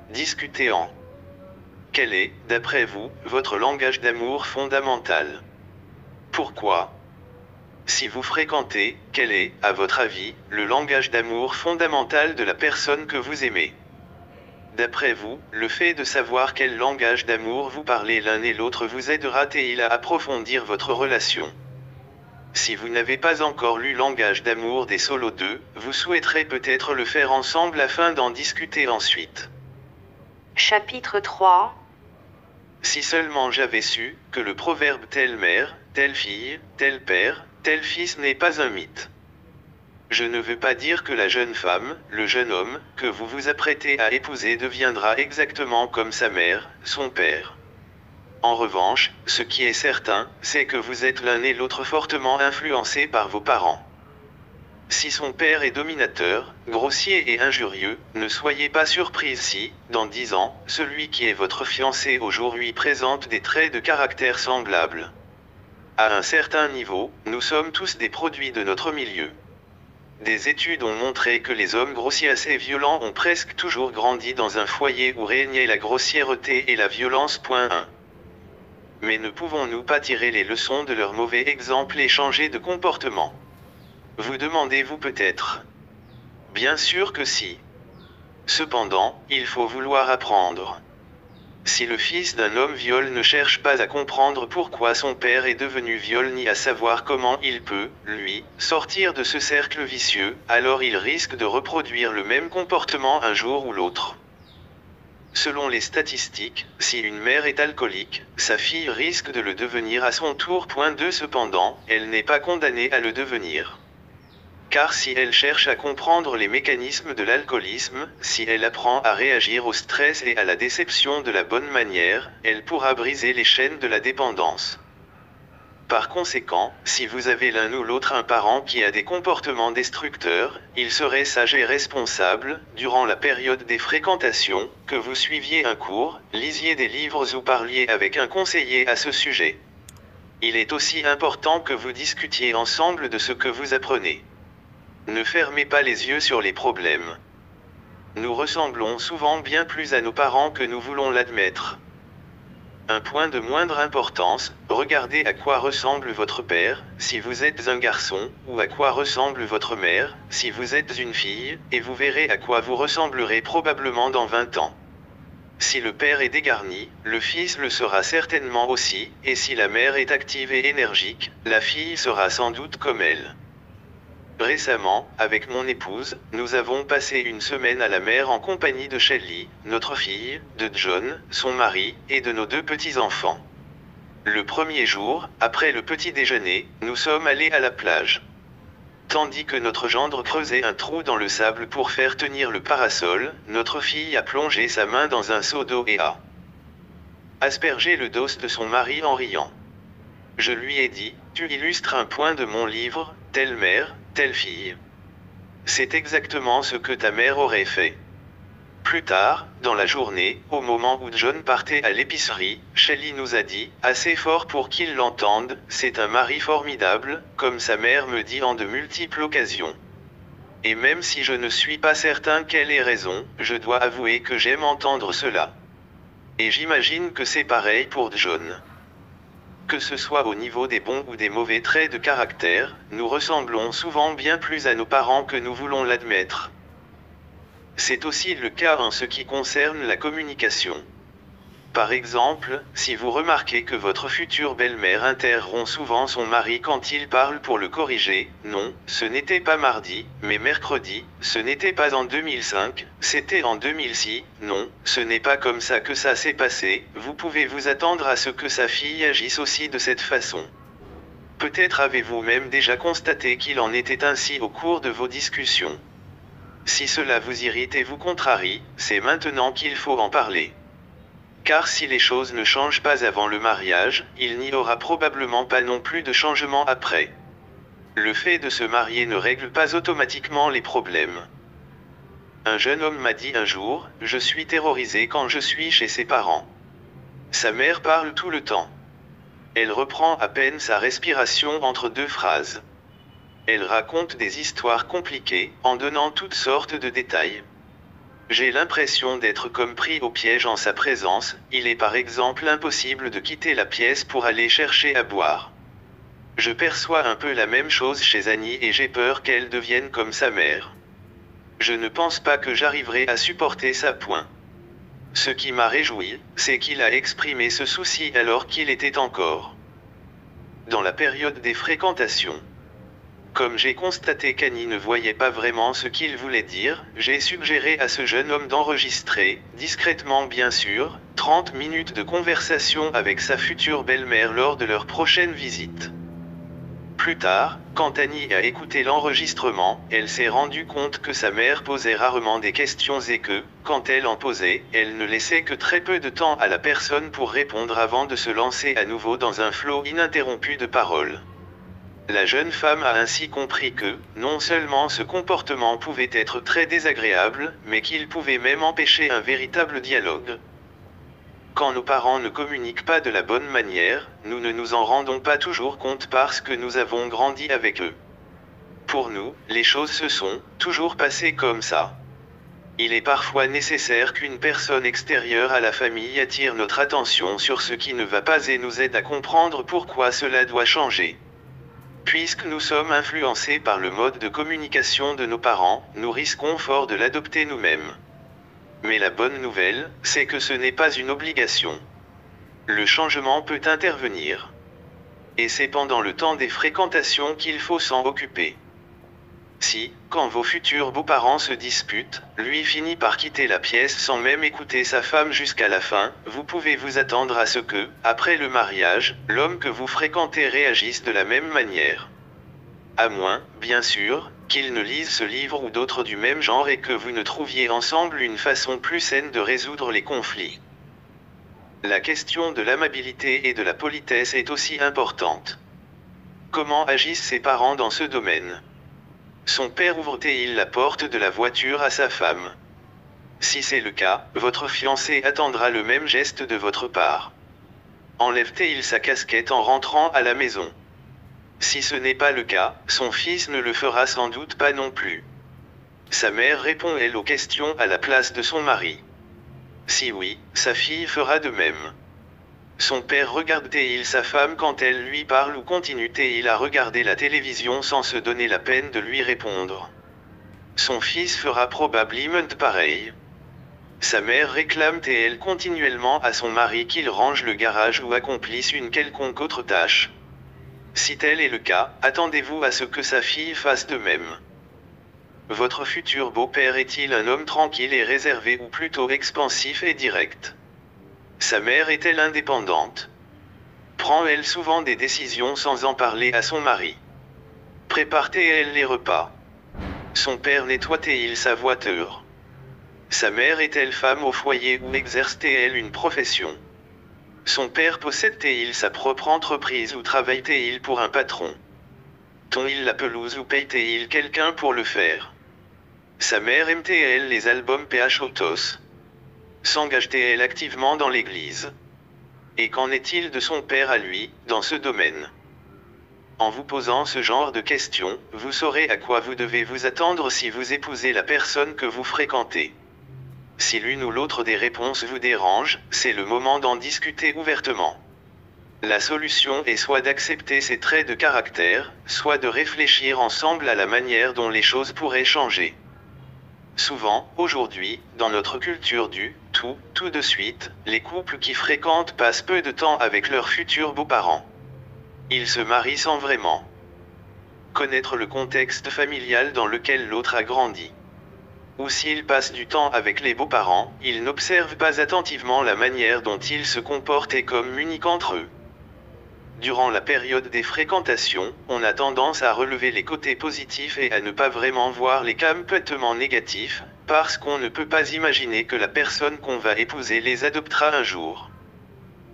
Discutez en. Quel est, d'après vous, votre langage d'amour fondamental? Pourquoi? Si vous fréquentez, quel est, à votre avis, le langage d'amour fondamental de la personne que vous aimez? D'après vous, le fait de savoir quel langage d'amour vous parlez l'un et l'autre vous aidera-t-il à approfondir votre relation? Si vous n'avez pas encore lu Langage d'amour des Solos 2, vous souhaiterez peut-être le faire ensemble afin d'en discuter ensuite. Chapitre 3. Si seulement j'avais su que le proverbe telle mère, telle fille, tel père, tel fils n'est pas un mythe. Je ne veux pas dire que la jeune femme, le jeune homme, que vous vous apprêtez à épouser deviendra exactement comme sa mère, son père. En revanche, ce qui est certain, c'est que vous êtes l'un et l'autre fortement influencés par vos parents. Si son père est dominateur, grossier et injurieux, ne soyez pas surprise si, dans 10 ans, celui qui est votre fiancé aujourd'hui présente des traits de caractère semblables. À un certain niveau, nous sommes tous des produits de notre milieu. Des études ont montré que les hommes grossiers et violents ont presque toujours grandi dans un foyer où régnait la grossièreté et la violence. 1. Mais ne pouvons-nous pas tirer les leçons de leurs mauvais exemples et changer de comportement? Vous demandez-vous peut-être. Bien sûr que si. Cependant, il faut vouloir apprendre. Si le fils d'un homme viol ne cherche pas à comprendre pourquoi son père est devenu viol ni à savoir comment il peut, lui, sortir de ce cercle vicieux, alors il risque de reproduire le même comportement un jour ou l'autre. Selon les statistiques, si une mère est alcoolique, sa fille risque de le devenir à son tour. Cependant, elle n'est pas condamnée à le devenir. Car si elle cherche à comprendre les mécanismes de l'alcoolisme, si elle apprend à réagir au stress et à la déception de la bonne manière, elle pourra briser les chaînes de la dépendance. Par conséquent, si vous avez l'un ou l'autre un parent qui a des comportements destructeurs, il serait sage et responsable, durant la période des fréquentations, que vous suiviez un cours, lisiez des livres ou parliez avec un conseiller à ce sujet. Il est aussi important que vous discutiez ensemble de ce que vous apprenez. Ne fermez pas les yeux sur les problèmes. Nous ressemblons souvent bien plus à nos parents que nous voulons l'admettre. Un point de moindre importance, regardez à quoi ressemble votre père, si vous êtes un garçon, ou à quoi ressemble votre mère, si vous êtes une fille, et vous verrez à quoi vous ressemblerez probablement dans 20 ans. Si le père est dégarni, le fils le sera certainement aussi, et si la mère est active et énergique, la fille sera sans doute comme elle. Récemment, avec mon épouse, nous avons passé une semaine à la mer en compagnie de Shelley, notre fille, de John, son mari, et de nos 2 petits-enfants. Le premier jour, après le petit déjeuner, nous sommes allés à la plage. Tandis que notre gendre creusait un trou dans le sable pour faire tenir le parasol, notre fille a plongé sa main dans un seau d'eau et a aspergé le dos de son mari en riant. Je lui ai dit, tu illustres un point de mon livre, telle mère, telle fille. C'est exactement ce que ta mère aurait fait. Plus tard, dans la journée, au moment où John partait à l'épicerie, Shelley nous a dit, assez fort pour qu'il l'entende, c'est un mari formidable, comme sa mère me dit en de multiples occasions. Et même si je ne suis pas certain qu'elle ait raison, je dois avouer que j'aime entendre cela. Et j'imagine que c'est pareil pour John. Que ce soit au niveau des bons ou des mauvais traits de caractère, nous ressemblons souvent bien plus à nos parents que nous voulons l'admettre. C'est aussi le cas en ce qui concerne la communication. Par exemple, si vous remarquez que votre future belle-mère interrompt souvent son mari quand il parle pour le corriger, non, ce n'était pas mardi, mais mercredi, ce n'était pas en 2005, c'était en 2006, non, ce n'est pas comme ça que ça s'est passé, vous pouvez vous attendre à ce que sa fille agisse aussi de cette façon. Peut-être avez-vous même déjà constaté qu'il en était ainsi au cours de vos discussions. Si cela vous irrite et vous contrarie, c'est maintenant qu'il faut en parler. Car si les choses ne changent pas avant le mariage, il n'y aura probablement pas non plus de changement après. Le fait de se marier ne règle pas automatiquement les problèmes. Un jeune homme m'a dit un jour, « Je suis terrorisé quand je suis chez ses parents. » Sa mère parle tout le temps. Elle reprend à peine sa respiration entre 2 phrases. Elle raconte des histoires compliquées, en donnant toutes sortes de détails. J'ai l'impression d'être comme pris au piège en sa présence, il est par exemple impossible de quitter la pièce pour aller chercher à boire. Je perçois un peu la même chose chez Annie et j'ai peur qu'elle devienne comme sa mère. Je ne pense pas que j'arriverai à supporter ça. Ce qui m'a réjoui, c'est qu'il a exprimé ce souci alors qu'il était encore dans la période des fréquentations. Comme j'ai constaté qu'Annie ne voyait pas vraiment ce qu'il voulait dire, j'ai suggéré à ce jeune homme d'enregistrer, discrètement bien sûr, 30 minutes de conversation avec sa future belle-mère lors de leur prochaine visite. Plus tard, quand Annie a écouté l'enregistrement, elle s'est rendue compte que sa mère posait rarement des questions et que, quand elle en posait, elle ne laissait que très peu de temps à la personne pour répondre avant de se lancer à nouveau dans un flot ininterrompu de paroles. La jeune femme a ainsi compris que, non seulement ce comportement pouvait être très désagréable, mais qu'il pouvait même empêcher un véritable dialogue. Quand nos parents ne communiquent pas de la bonne manière, nous ne nous en rendons pas toujours compte parce que nous avons grandi avec eux. Pour nous, les choses se sont toujours passées comme ça. Il est parfois nécessaire qu'une personne extérieure à la famille attire notre attention sur ce qui ne va pas et nous aide à comprendre pourquoi cela doit changer. Puisque nous sommes influencés par le mode de communication de nos parents, nous risquons fort de l'adopter nous-mêmes. Mais la bonne nouvelle, c'est que ce n'est pas une obligation. Le changement peut intervenir. Et c'est pendant le temps des fréquentations qu'il faut s'en occuper. Si, quand vos futurs beaux-parents se disputent, lui finit par quitter la pièce sans même écouter sa femme jusqu'à la fin, vous pouvez vous attendre à ce que, après le mariage, l'homme que vous fréquentez réagisse de la même manière. À moins, bien sûr, qu'il ne lise ce livre ou d'autres du même genre et que vous ne trouviez ensemble une façon plus saine de résoudre les conflits. La question de l'amabilité et de la politesse est aussi importante. Comment agissent ses parents dans ce domaine ? Son père ouvre-t-il la porte de la voiture à sa femme ? Si c'est le cas, votre fiancé attendra le même geste de votre part. Enlève-t-il sa casquette en rentrant à la maison ? Si ce n'est pas le cas, son fils ne le fera sans doute pas non plus. Sa mère répond-elle aux questions à la place de son mari ? Si oui, sa fille fera de même. Son père regarde-t-il sa femme quand elle lui parle ou continue-t-il à regarder la télévision sans se donner la peine de lui répondre ? Son fils fera probablement pareil. Sa mère réclame-t-elle continuellement à son mari qu'il range le garage ou accomplisse une quelconque autre tâche ? Si tel est le cas, attendez-vous à ce que sa fille fasse de même. Votre futur beau-père est-il un homme tranquille et réservé ou plutôt expansif et direct ? Sa mère est-elle indépendante ? Prend-elle souvent des décisions sans en parler à son mari ? Prépare-t-elle les repas ? Son père nettoie-t-il sa voiture ? Sa mère est-elle femme au foyer ou exerce-t-elle une profession ? Son père possède-t-il sa propre entreprise ou travaille-t-il pour un patron ? Tond-il la pelouse ou paye-t-il quelqu'un pour le faire ? Sa mère aime-t-elle les albums PH Autos ? S'engage-t-elle activement dans l'église ? Et qu'en est-il de son père à lui, dans ce domaine ? En vous posant ce genre de questions, vous saurez à quoi vous devez vous attendre si vous épousez la personne que vous fréquentez. Si l'une ou l'autre des réponses vous dérange, c'est le moment d'en discuter ouvertement. La solution est soit d'accepter ces traits de caractère, soit de réfléchir ensemble à la manière dont les choses pourraient changer. Souvent, aujourd'hui, dans notre culture du « tout de suite », les couples qui fréquentent passent peu de temps avec leurs futurs beaux-parents. Ils se marient sans vraiment connaître le contexte familial dans lequel l'autre a grandi. Ou s'ils passent du temps avec les beaux-parents, ils n'observent pas attentivement la manière dont ils se comportent et communiquent entre eux. Durant la période des fréquentations, on a tendance à relever les côtés positifs et à ne pas vraiment voir les complètement négatifs, parce qu'on ne peut pas imaginer que la personne qu'on va épouser les adoptera un jour.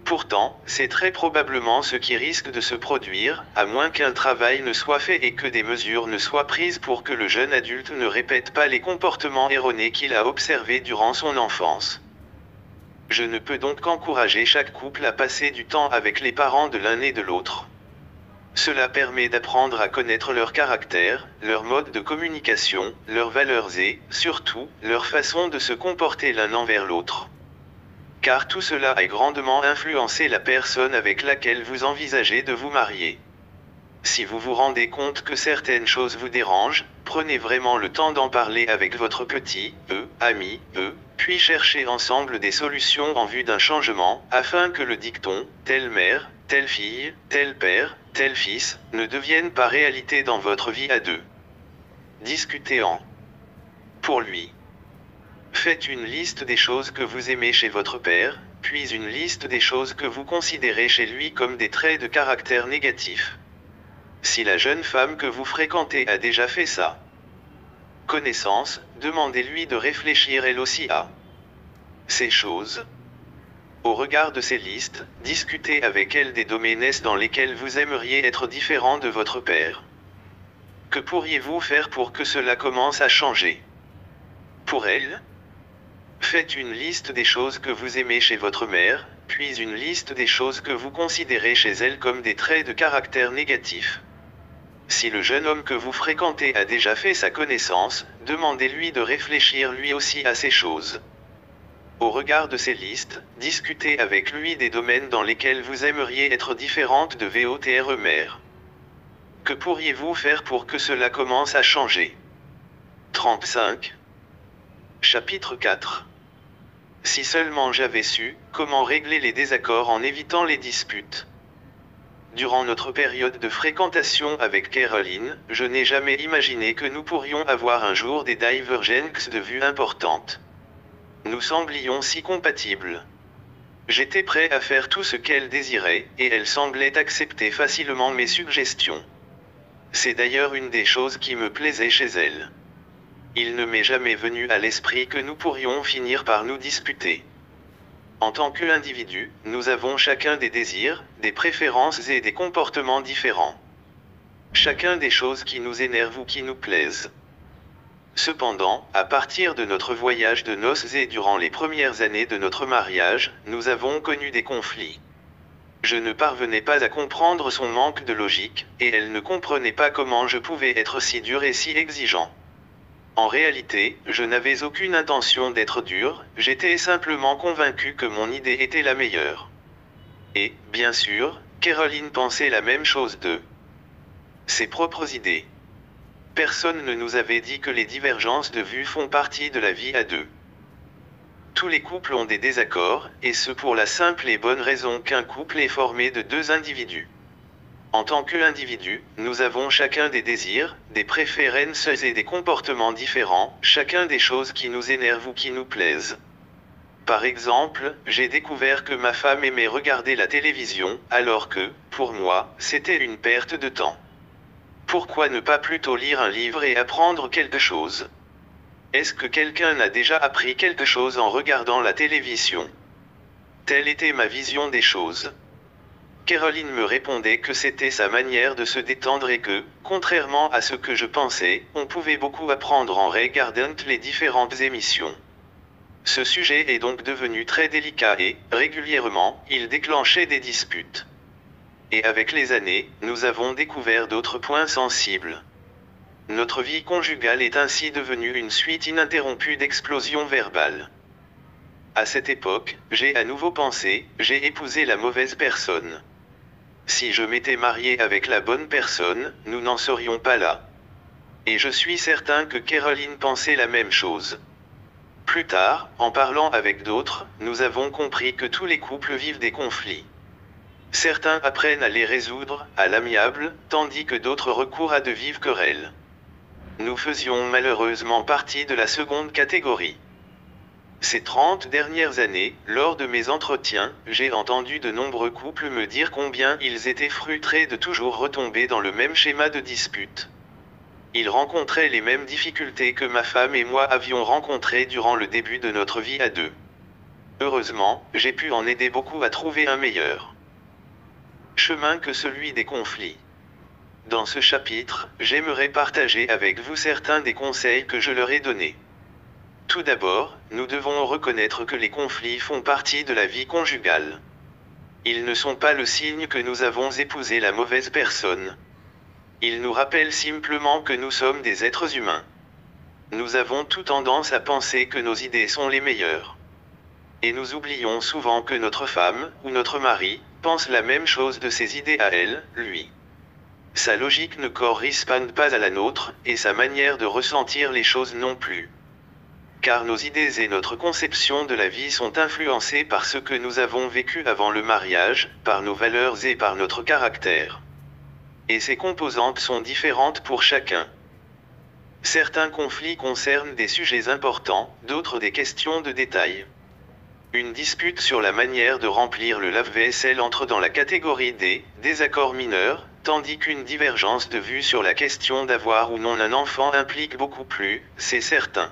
Pourtant, c'est très probablement ce qui risque de se produire, à moins qu'un travail ne soit fait et que des mesures ne soient prises pour que le jeune adulte ne répète pas les comportements erronés qu'il a observés durant son enfance. Je ne peux donc qu'encourager chaque couple à passer du temps avec les parents de l'un et de l'autre. Cela permet d'apprendre à connaître leur caractère, leur mode de communication, leurs valeurs et, surtout, leur façon de se comporter l'un envers l'autre. Car tout cela a grandement influencé la personne avec laquelle vous envisagez de vous marier. Si vous vous rendez compte que certaines choses vous dérangent, prenez vraiment le temps d'en parler avec votre petit, ami, puis cherchez ensemble des solutions en vue d'un changement, afin que le dicton « telle mère, telle fille, tel père, tel fils » ne devienne pas réalité dans votre vie à deux. Discutez pour lui. Faites une liste des choses que vous aimez chez votre père, puis une liste des choses que vous considérez chez lui comme des traits de caractère négatifs. Si la jeune femme que vous fréquentez a déjà fait ça, connaissance, demandez-lui de réfléchir elle aussi à ces choses. Au regard de ces listes, discutez avec elle des domaines dans lesquels vous aimeriez être différent de votre père. Que pourriez-vous faire pour que cela commence à changer ? Pour elle, faites une liste des choses que vous aimez chez votre mère, puis une liste des choses que vous considérez chez elle comme des traits de caractère négatifs. Si le jeune homme que vous fréquentez a déjà fait sa connaissance, demandez-lui de réfléchir lui aussi à ces choses. Au regard de ces listes, discutez avec lui des domaines dans lesquels vous aimeriez être différente de votre mère. Que pourriez-vous faire pour que cela commence à changer? 35. Chapitre 4. Si seulement j'avais su comment régler les désaccords en évitant les disputes. Durant notre période de fréquentation avec Caroline, je n'ai jamais imaginé que nous pourrions avoir un jour des divergences de vues importantes. Nous semblions si compatibles. J'étais prêt à faire tout ce qu'elle désirait, et elle semblait accepter facilement mes suggestions. C'est d'ailleurs une des choses qui me plaisait chez elle. Il ne m'est jamais venu à l'esprit que nous pourrions finir par nous disputer. En tant qu'individus, nous avons chacun des désirs, des préférences et des comportements différents. Chacun des choses qui nous énervent ou qui nous plaisent. Cependant, à partir de notre voyage de noces et durant les premières années de notre mariage, nous avons connu des conflits. Je ne parvenais pas à comprendre son manque de logique, et elle ne comprenait pas comment je pouvais être si dur et si exigeant. En réalité, je n'avais aucune intention d'être dur, j'étais simplement convaincu que mon idée était la meilleure. Et, bien sûr, Caroline pensait la même chose de ses propres idées. Personne ne nous avait dit que les divergences de vues font partie de la vie à deux. Tous les couples ont des désaccords, et ce pour la simple et bonne raison qu'un couple est formé de deux individus. En tant qu'individus, nous avons chacun des désirs, des préférences et des comportements différents, chacun des choses qui nous énervent ou qui nous plaisent. Par exemple, j'ai découvert que ma femme aimait regarder la télévision, alors que, pour moi, c'était une perte de temps. Pourquoi ne pas plutôt lire un livre et apprendre quelque chose? Est-ce que quelqu'un a déjà appris quelque chose en regardant la télévision? Telle était ma vision des choses. Caroline me répondait que c'était sa manière de se détendre et que, contrairement à ce que je pensais, on pouvait beaucoup apprendre en regardant les différentes émissions. Ce sujet est donc devenu très délicat et, régulièrement, il déclenchait des disputes. Et avec les années, nous avons découvert d'autres points sensibles. Notre vie conjugale est ainsi devenue une suite ininterrompue d'explosions verbales. À cette époque, j'ai à nouveau pensé, j'ai épousé la mauvaise personne. Si je m'étais marié avec la bonne personne, nous n'en serions pas là. Et je suis certain que Caroline pensait la même chose. Plus tard, en parlant avec d'autres, nous avons compris que tous les couples vivent des conflits. Certains apprennent à les résoudre, à l'amiable, tandis que d'autres recourent à de vives querelles. Nous faisions malheureusement partie de la seconde catégorie. Ces 30 dernières années, lors de mes entretiens, j'ai entendu de nombreux couples me dire combien ils étaient frustrés de toujours retomber dans le même schéma de dispute. Ils rencontraient les mêmes difficultés que ma femme et moi avions rencontrées durant le début de notre vie à deux. Heureusement, j'ai pu en aider beaucoup à trouver un meilleur chemin que celui des conflits. Dans ce chapitre, j'aimerais partager avec vous certains des conseils que je leur ai donnés. Tout d'abord, nous devons reconnaître que les conflits font partie de la vie conjugale. Ils ne sont pas le signe que nous avons épousé la mauvaise personne. Ils nous rappellent simplement que nous sommes des êtres humains. Nous avons tout tendance à penser que nos idées sont les meilleures. Et nous oublions souvent que notre femme, ou notre mari, pense la même chose de ses idées à elle, lui. Sa logique ne correspond pas à la nôtre, et sa manière de ressentir les choses non plus. Car nos idées et notre conception de la vie sont influencées par ce que nous avons vécu avant le mariage, par nos valeurs et par notre caractère. Et ces composantes sont différentes pour chacun. Certains conflits concernent des sujets importants, d'autres des questions de détail. Une dispute sur la manière de remplir le lave-vaisselle entre dans la catégorie des désaccords mineurs, tandis qu'une divergence de vue sur la question d'avoir ou non un enfant implique beaucoup plus, c'est certain.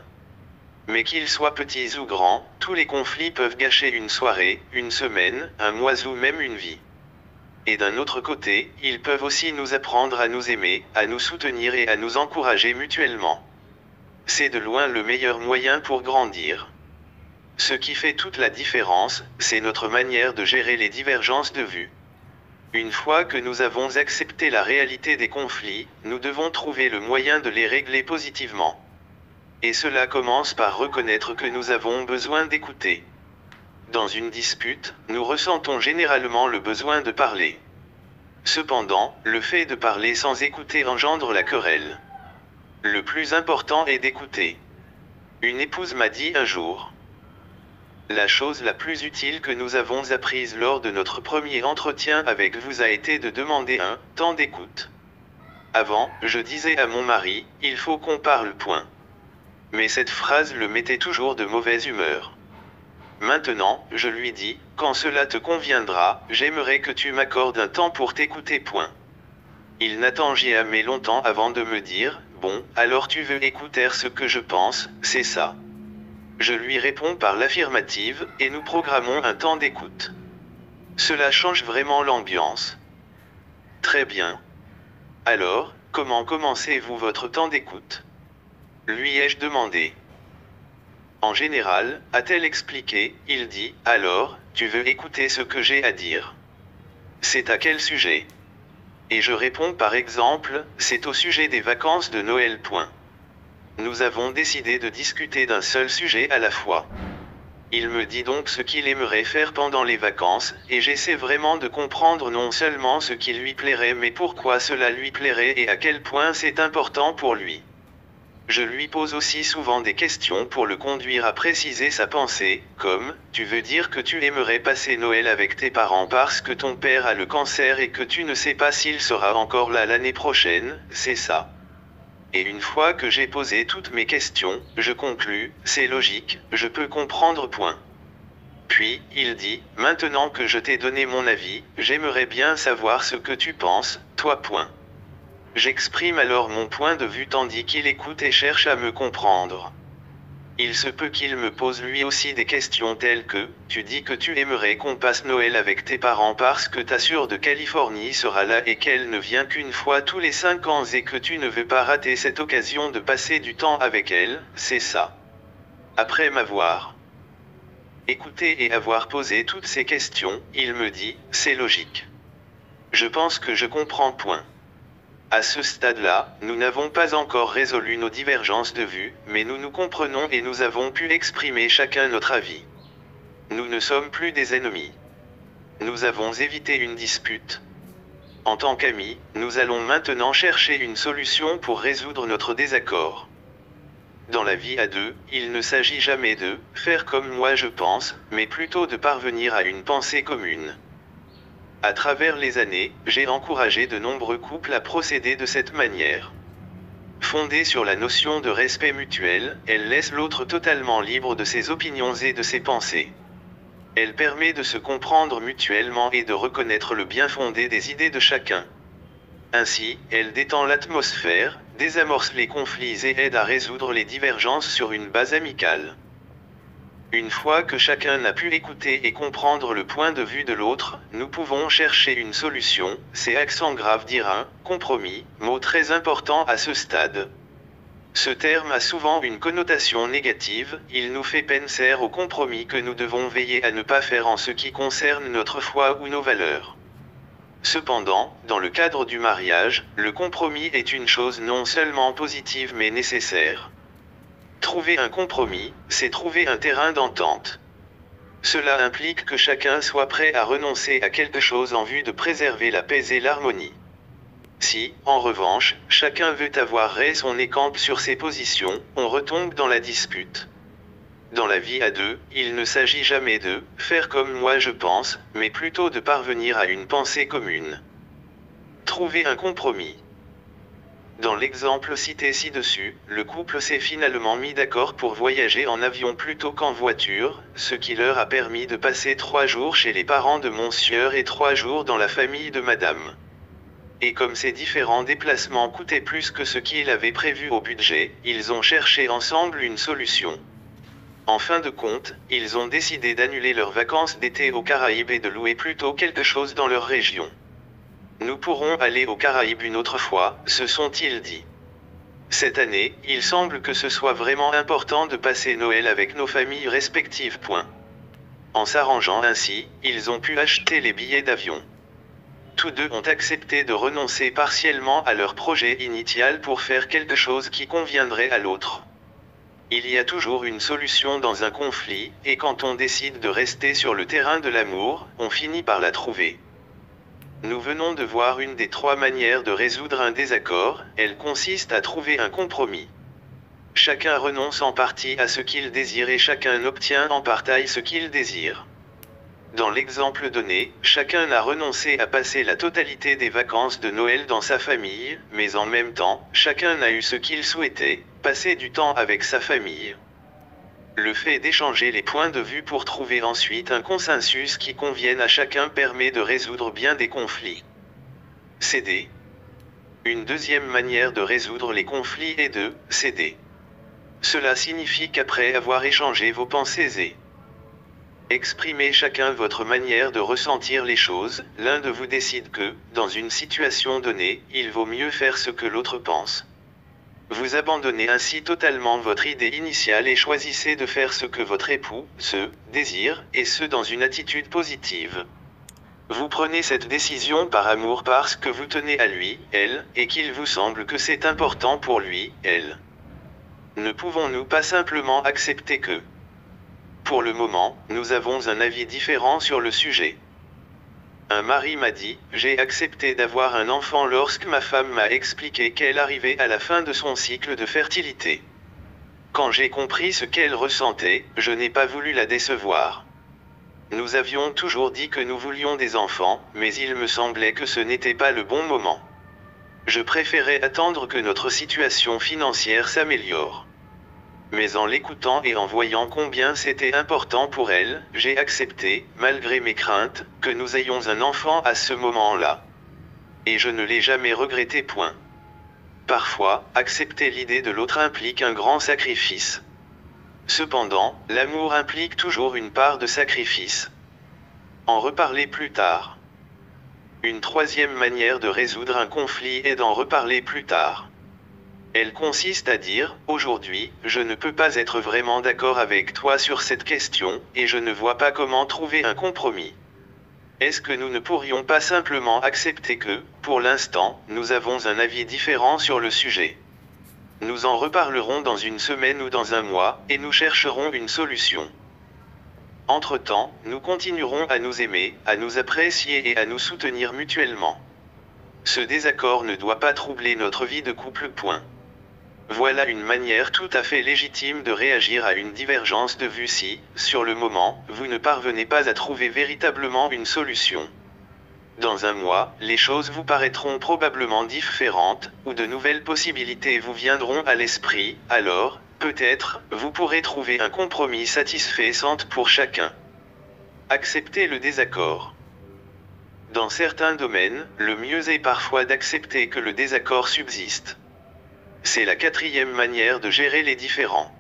Mais qu'ils soient petits ou grands, tous les conflits peuvent gâcher une soirée, une semaine, un mois ou même une vie. Et d'un autre côté, ils peuvent aussi nous apprendre à nous aimer, à nous soutenir et à nous encourager mutuellement. C'est de loin le meilleur moyen pour grandir. Ce qui fait toute la différence, c'est notre manière de gérer les divergences de vue. Une fois que nous avons accepté la réalité des conflits, nous devons trouver le moyen de les régler positivement. Et cela commence par reconnaître que nous avons besoin d'écouter. Dans une dispute, nous ressentons généralement le besoin de parler. Cependant, le fait de parler sans écouter engendre la querelle. Le plus important est d'écouter. Une épouse m'a dit un jour: la chose la plus utile que nous avons apprise lors de notre premier entretien avec vous a été de demander un temps d'écoute. Avant, je disais à mon mari, il faut qu'on parle, point. Mais cette phrase le mettait toujours de mauvaise humeur. Maintenant, je lui dis, quand cela te conviendra, j'aimerais que tu m'accordes un temps pour t'écouter, point. Il n'attend jamais longtemps avant de me dire, bon, alors tu veux écouter ce que je pense, c'est ça. Je lui réponds par l'affirmative, et nous programmons un temps d'écoute. Cela change vraiment l'ambiance. Très bien. Alors, comment commencez-vous votre temps d'écoute? Lui ai-je demandé. En général, a-t-elle expliqué, il dit, alors, tu veux écouter ce que j'ai à dire? C'est à quel sujet? Et je réponds par exemple, c'est au sujet des vacances de Noël, point. Nous avons décidé de discuter d'un seul sujet à la fois. Il me dit donc ce qu'il aimerait faire pendant les vacances, et j'essaie vraiment de comprendre non seulement ce qui lui plairait mais pourquoi cela lui plairait et à quel point c'est important pour lui. Je lui pose aussi souvent des questions pour le conduire à préciser sa pensée, comme « Tu veux dire que tu aimerais passer Noël avec tes parents parce que ton père a le cancer et que tu ne sais pas s'il sera encore là l'année prochaine, c'est ça ?» Et une fois que j'ai posé toutes mes questions, je conclus « C'est logique, je peux comprendre, point. » Puis, il dit « Maintenant que je t'ai donné mon avis, j'aimerais bien savoir ce que tu penses, toi, point. » J'exprime alors mon point de vue tandis qu'il écoute et cherche à me comprendre. Il se peut qu'il me pose lui aussi des questions telles que « Tu dis que tu aimerais qu'on passe Noël avec tes parents parce que ta sœur de Californie sera là et qu'elle ne vient qu'une fois tous les 5 ans et que tu ne veux pas rater cette occasion de passer du temps avec elle, c'est ça. » Après m'avoir écouté et avoir posé toutes ces questions, il me dit « C'est logique. Je pense que je comprends, point. » À ce stade-là, nous n'avons pas encore résolu nos divergences de vues, mais nous nous comprenons et nous avons pu exprimer chacun notre avis. Nous ne sommes plus des ennemis. Nous avons évité une dispute. En tant qu'amis, nous allons maintenant chercher une solution pour résoudre notre désaccord. Dans la vie à deux, il ne s'agit jamais de « faire comme moi je pense », mais plutôt de parvenir à une pensée commune. À travers les années, j'ai encouragé de nombreux couples à procéder de cette manière. Fondée sur la notion de respect mutuel, elle laisse l'autre totalement libre de ses opinions et de ses pensées. Elle permet de se comprendre mutuellement et de reconnaître le bien fondé des idées de chacun. Ainsi, elle détend l'atmosphère, désamorce les conflits et aide à résoudre les divergences sur une base amicale. Une fois que chacun a pu écouter et comprendre le point de vue de l'autre, nous pouvons chercher une solution, c'est accent grave dire un compromis, mot très important à ce stade. Ce terme a souvent une connotation négative, il nous fait penser au compromis que nous devons veiller à ne pas faire en ce qui concerne notre foi ou nos valeurs. Cependant, dans le cadre du mariage, le compromis est une chose non seulement positive mais nécessaire. Trouver un compromis, c'est trouver un terrain d'entente. Cela implique que chacun soit prêt à renoncer à quelque chose en vue de préserver la paix et l'harmonie. Si, en revanche, chacun veut avoir raison et campe sur ses positions, on retombe dans la dispute. Dans la vie à deux, il ne s'agit jamais de « faire comme moi je pense », mais plutôt de parvenir à une pensée commune. Trouver un compromis. Dans l'exemple cité ci-dessus, le couple s'est finalement mis d'accord pour voyager en avion plutôt qu'en voiture, ce qui leur a permis de passer 3 jours chez les parents de Monsieur et 3 jours dans la famille de Madame. Et comme ces différents déplacements coûtaient plus que ce qu'ils avaient prévu au budget, ils ont cherché ensemble une solution. En fin de compte, ils ont décidé d'annuler leurs vacances d'été aux Caraïbes et de louer plutôt quelque chose dans leur région. Nous pourrons aller aux Caraïbes une autre fois, se sont-ils dit. Cette année, il semble que ce soit vraiment important de passer Noël avec nos familles respectives. En s'arrangeant ainsi, ils ont pu acheter les billets d'avion. Tous deux ont accepté de renoncer partiellement à leur projet initial pour faire quelque chose qui conviendrait à l'autre. Il y a toujours une solution dans un conflit, et quand on décide de rester sur le terrain de l'amour, on finit par la trouver. Nous venons de voir une des 3 manières de résoudre un désaccord, elle consiste à trouver un compromis. Chacun renonce en partie à ce qu'il désire et chacun obtient en partie ce qu'il désire. Dans l'exemple donné, chacun a renoncé à passer la totalité des vacances de Noël dans sa famille, mais en même temps, chacun a eu ce qu'il souhaitait, passer du temps avec sa famille. Le fait d'échanger les points de vue pour trouver ensuite un consensus qui convienne à chacun permet de résoudre bien des conflits. Céder. Une deuxième manière de résoudre les conflits est de céder. Cela signifie qu'après avoir échangé vos pensées et exprimé chacun votre manière de ressentir les choses, l'un de vous décide que, dans une situation donnée, il vaut mieux faire ce que l'autre pense. Vous abandonnez ainsi totalement votre idée initiale et choisissez de faire ce que votre époux, désire, et ce dans une attitude positive. Vous prenez cette décision par amour parce que vous tenez à lui, elle, et qu'il vous semble que c'est important pour lui, elle. Ne pouvons-nous pas simplement accepter que, pour le moment, nous avons un avis différent sur le sujet. Un mari m'a dit, j'ai accepté d'avoir un enfant lorsque ma femme m'a expliqué qu'elle arrivait à la fin de son cycle de fertilité. Quand j'ai compris ce qu'elle ressentait, je n'ai pas voulu la décevoir. Nous avions toujours dit que nous voulions des enfants, mais il me semblait que ce n'était pas le bon moment. Je préférais attendre que notre situation financière s'améliore. Mais en l'écoutant et en voyant combien c'était important pour elle, j'ai accepté, malgré mes craintes, que nous ayons un enfant à ce moment-là. Et je ne l'ai jamais regretté. Point. Parfois, accepter l'idée de l'autre implique un grand sacrifice. Cependant, l'amour implique toujours une part de sacrifice. En reparler plus tard. Une troisième manière de résoudre un conflit est d'en reparler plus tard. Elle consiste à dire, aujourd'hui, je ne peux pas être vraiment d'accord avec toi sur cette question, et je ne vois pas comment trouver un compromis. Est-ce que nous ne pourrions pas simplement accepter que, pour l'instant, nous avons un avis différent sur le sujet? Nous en reparlerons dans une semaine ou dans un mois, et nous chercherons une solution. Entre-temps, nous continuerons à nous aimer, à nous apprécier et à nous soutenir mutuellement. Ce désaccord ne doit pas troubler notre vie de couple. Point. Voilà une manière tout à fait légitime de réagir à une divergence de vue si, sur le moment, vous ne parvenez pas à trouver véritablement une solution. Dans un mois, les choses vous paraîtront probablement différentes, ou de nouvelles possibilités vous viendront à l'esprit, alors, peut-être, vous pourrez trouver un compromis satisfaisant pour chacun. Accepter le désaccord. Dans certains domaines, le mieux est parfois d'accepter que le désaccord subsiste. C'est la 4e manière de gérer les différends.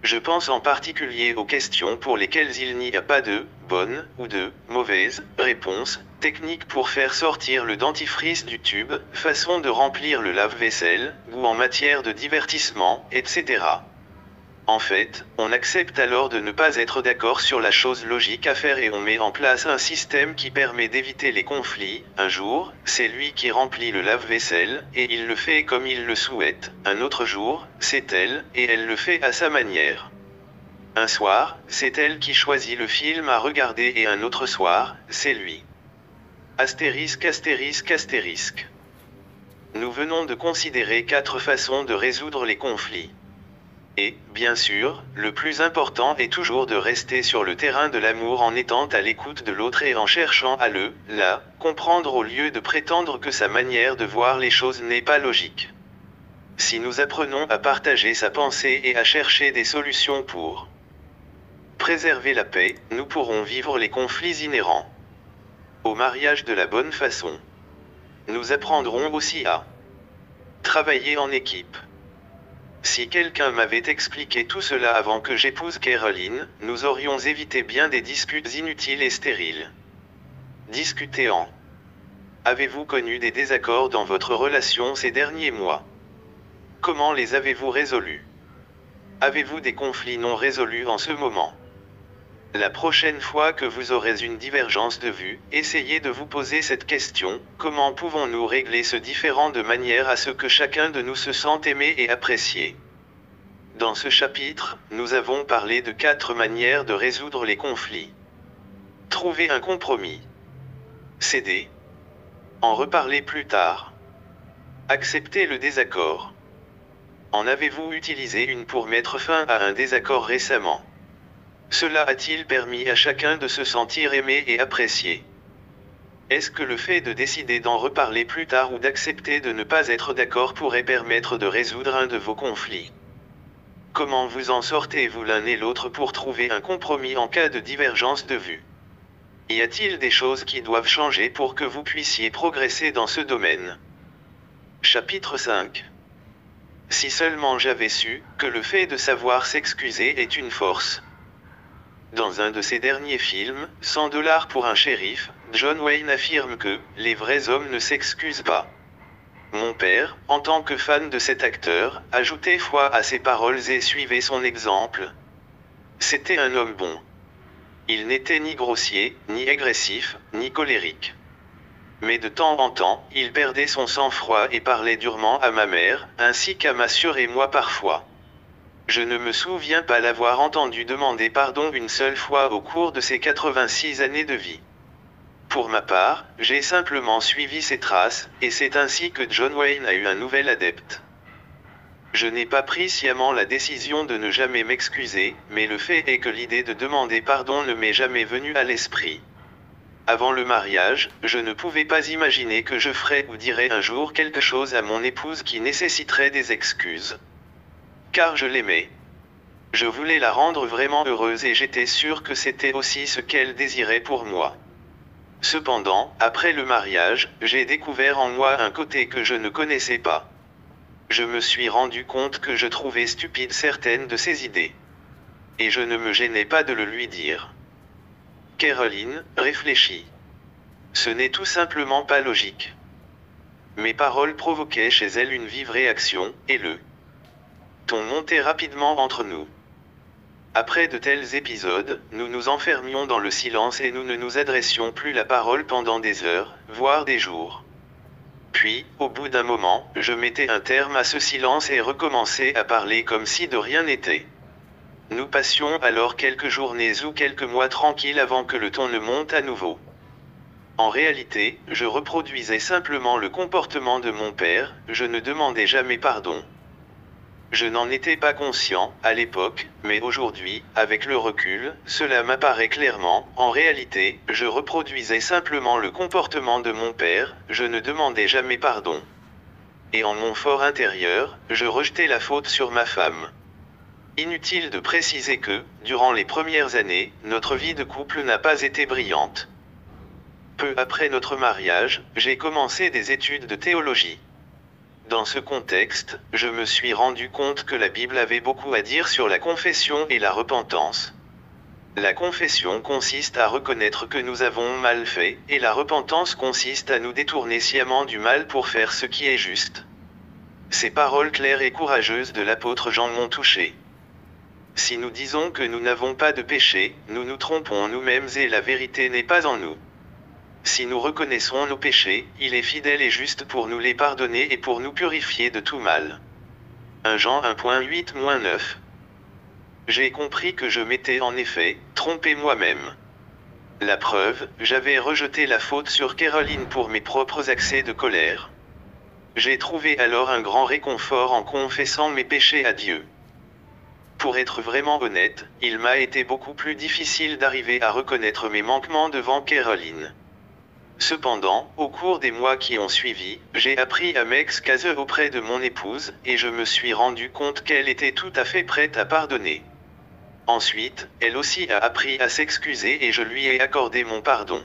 Je pense en particulier aux questions pour lesquelles il n'y a pas de bonne ou de mauvaise réponse, technique pour faire sortir le dentifrice du tube, façon de remplir le lave-vaisselle, ou en matière de divertissement, etc. En fait, on accepte alors de ne pas être d'accord sur la chose logique à faire et on met en place un système qui permet d'éviter les conflits. Un jour, c'est lui qui remplit le lave-vaisselle, et il le fait comme il le souhaite. Un autre jour, c'est elle, et elle le fait à sa manière. Un soir, c'est elle qui choisit le film à regarder et un autre soir, c'est lui. Astérisque, astérisque, astérisque. Nous venons de considérer 4 façons de résoudre les conflits. Et, bien sûr, le plus important est toujours de rester sur le terrain de l'amour en étant à l'écoute de l'autre et en cherchant à comprendre au lieu de prétendre que sa manière de voir les choses n'est pas logique. Si nous apprenons à partager sa pensée et à chercher des solutions pour préserver la paix, nous pourrons vivre les conflits inhérents au mariage de la bonne façon. Nous apprendrons aussi à travailler en équipe. Si quelqu'un m'avait expliqué tout cela avant que j'épouse Caroline, nous aurions évité bien des disputes inutiles et stériles. Discutez en. Avez-vous connu des désaccords dans votre relation ces derniers mois? Comment les avez-vous résolus? Avez-vous des conflits non résolus en ce moment? La prochaine fois que vous aurez une divergence de vue, essayez de vous poser cette question: comment pouvons-nous régler ce différend de manière à ce que chacun de nous se sente aimé et apprécié? Dans ce chapitre, nous avons parlé de 4 manières de résoudre les conflits. Trouver un compromis. Céder. En reparler plus tard. Accepter le désaccord. En avez-vous utilisé une pour mettre fin à un désaccord récemment? Cela a-t-il permis à chacun de se sentir aimé et apprécié? Est-ce que le fait de décider d'en reparler plus tard ou d'accepter de ne pas être d'accord pourrait permettre de résoudre un de vos conflits? Comment vous en sortez-vous l'un et l'autre pour trouver un compromis en cas de divergence de vue? Y a-t-il des choses qui doivent changer pour que vous puissiez progresser dans ce domaine? Chapitre 5. Si seulement j'avais su que le fait de savoir s'excuser est une force. Dans un de ses derniers films, 100 $ pour un shérif, John Wayne affirme que les vrais hommes ne s'excusent pas. Mon père, en tant que fan de cet acteur, ajoutait foi à ses paroles et suivait son exemple. C'était un homme bon. Il n'était ni grossier, ni agressif, ni colérique. Mais de temps en temps, il perdait son sang-froid et parlait durement à ma mère, ainsi qu'à ma sœur et moi parfois. Je ne me souviens pas l'avoir entendu demander pardon une seule fois au cours de ses 86 années de vie. Pour ma part, j'ai simplement suivi ses traces, et c'est ainsi que John Wayne a eu un nouvel adepte. Je n'ai pas pris sciemment la décision de ne jamais m'excuser, mais le fait est que l'idée de demander pardon ne m'est jamais venue à l'esprit. Avant le mariage, je ne pouvais pas imaginer que je ferais ou dirais un jour quelque chose à mon épouse qui nécessiterait des excuses. Car je l'aimais. Je voulais la rendre vraiment heureuse et j'étais sûr que c'était aussi ce qu'elle désirait pour moi. Cependant, après le mariage, j'ai découvert en moi un côté que je ne connaissais pas. Je me suis rendu compte que je trouvais stupides certaines de ses idées. Et je ne me gênais pas de le lui dire. Caroline, réfléchis. Ce n'est tout simplement pas logique. Mes paroles provoquaient chez elle une vive réaction, et le ton montait rapidement entre nous. Après de tels épisodes, nous nous enfermions dans le silence et nous ne nous adressions plus la parole pendant des heures, voire des jours. Puis, au bout d'un moment, je mettais un terme à ce silence et recommençais à parler comme si de rien n'était. Nous passions alors quelques journées ou quelques mois tranquilles avant que le ton ne monte à nouveau. En réalité, je reproduisais simplement le comportement de mon père, je ne demandais jamais pardon. Je n'en étais pas conscient, à l'époque, mais aujourd'hui, avec le recul, cela m'apparaît clairement, en réalité, je reproduisais simplement le comportement de mon père, je ne demandais jamais pardon. Et en mon fort intérieur, je rejetais la faute sur ma femme. Inutile de préciser que, durant les premières années, notre vie de couple n'a pas été brillante. Peu après notre mariage, j'ai commencé des études de théologie. Dans ce contexte, je me suis rendu compte que la Bible avait beaucoup à dire sur la confession et la repentance. La confession consiste à reconnaître que nous avons mal fait, et la repentance consiste à nous détourner sciemment du mal pour faire ce qui est juste. Ces paroles claires et courageuses de l'apôtre Jean m'ont touché. Si nous disons que nous n'avons pas de péché, nous nous trompons nous-mêmes et la vérité n'est pas en nous. Si nous reconnaissons nos péchés, il est fidèle et juste pour nous les pardonner et pour nous purifier de tout mal. 1 Jean 1.8-9. J'ai compris que je m'étais en effet trompé moi-même. La preuve, j'avais rejeté la faute sur Caroline pour mes propres accès de colère. J'ai trouvé alors un grand réconfort en confessant mes péchés à Dieu. Pour être vraiment honnête, il m'a été beaucoup plus difficile d'arriver à reconnaître mes manquements devant Caroline. Cependant, au cours des mois qui ont suivi, j'ai appris à m'excuser auprès de mon épouse, et je me suis rendu compte qu'elle était tout à fait prête à pardonner. Ensuite, elle aussi a appris à s'excuser et je lui ai accordé mon pardon.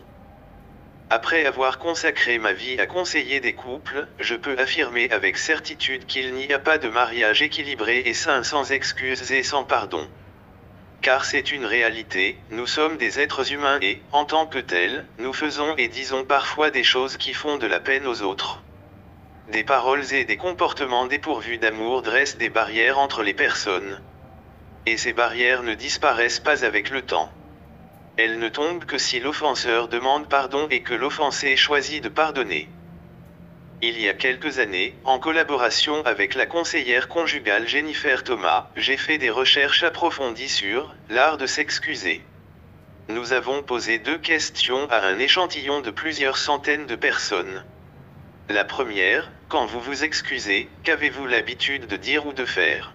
Après avoir consacré ma vie à conseiller des couples, je peux affirmer avec certitude qu'il n'y a pas de mariage équilibré et sain sans excuses et sans pardon. Car c'est une réalité, nous sommes des êtres humains et, en tant que tels, nous faisons et disons parfois des choses qui font de la peine aux autres. Des paroles et des comportements dépourvus d'amour dressent des barrières entre les personnes. Et ces barrières ne disparaissent pas avec le temps. Elles ne tombent que si l'offenseur demande pardon et que l'offensé choisit de pardonner. Il y a quelques années, en collaboration avec la conseillère conjugale Jennifer Thomas, j'ai fait des recherches approfondies sur l'art de s'excuser. Nous avons posé 2 questions à un échantillon de plusieurs centaines de personnes. La première, quand vous vous excusez, qu'avez-vous l'habitude de dire ou de faire?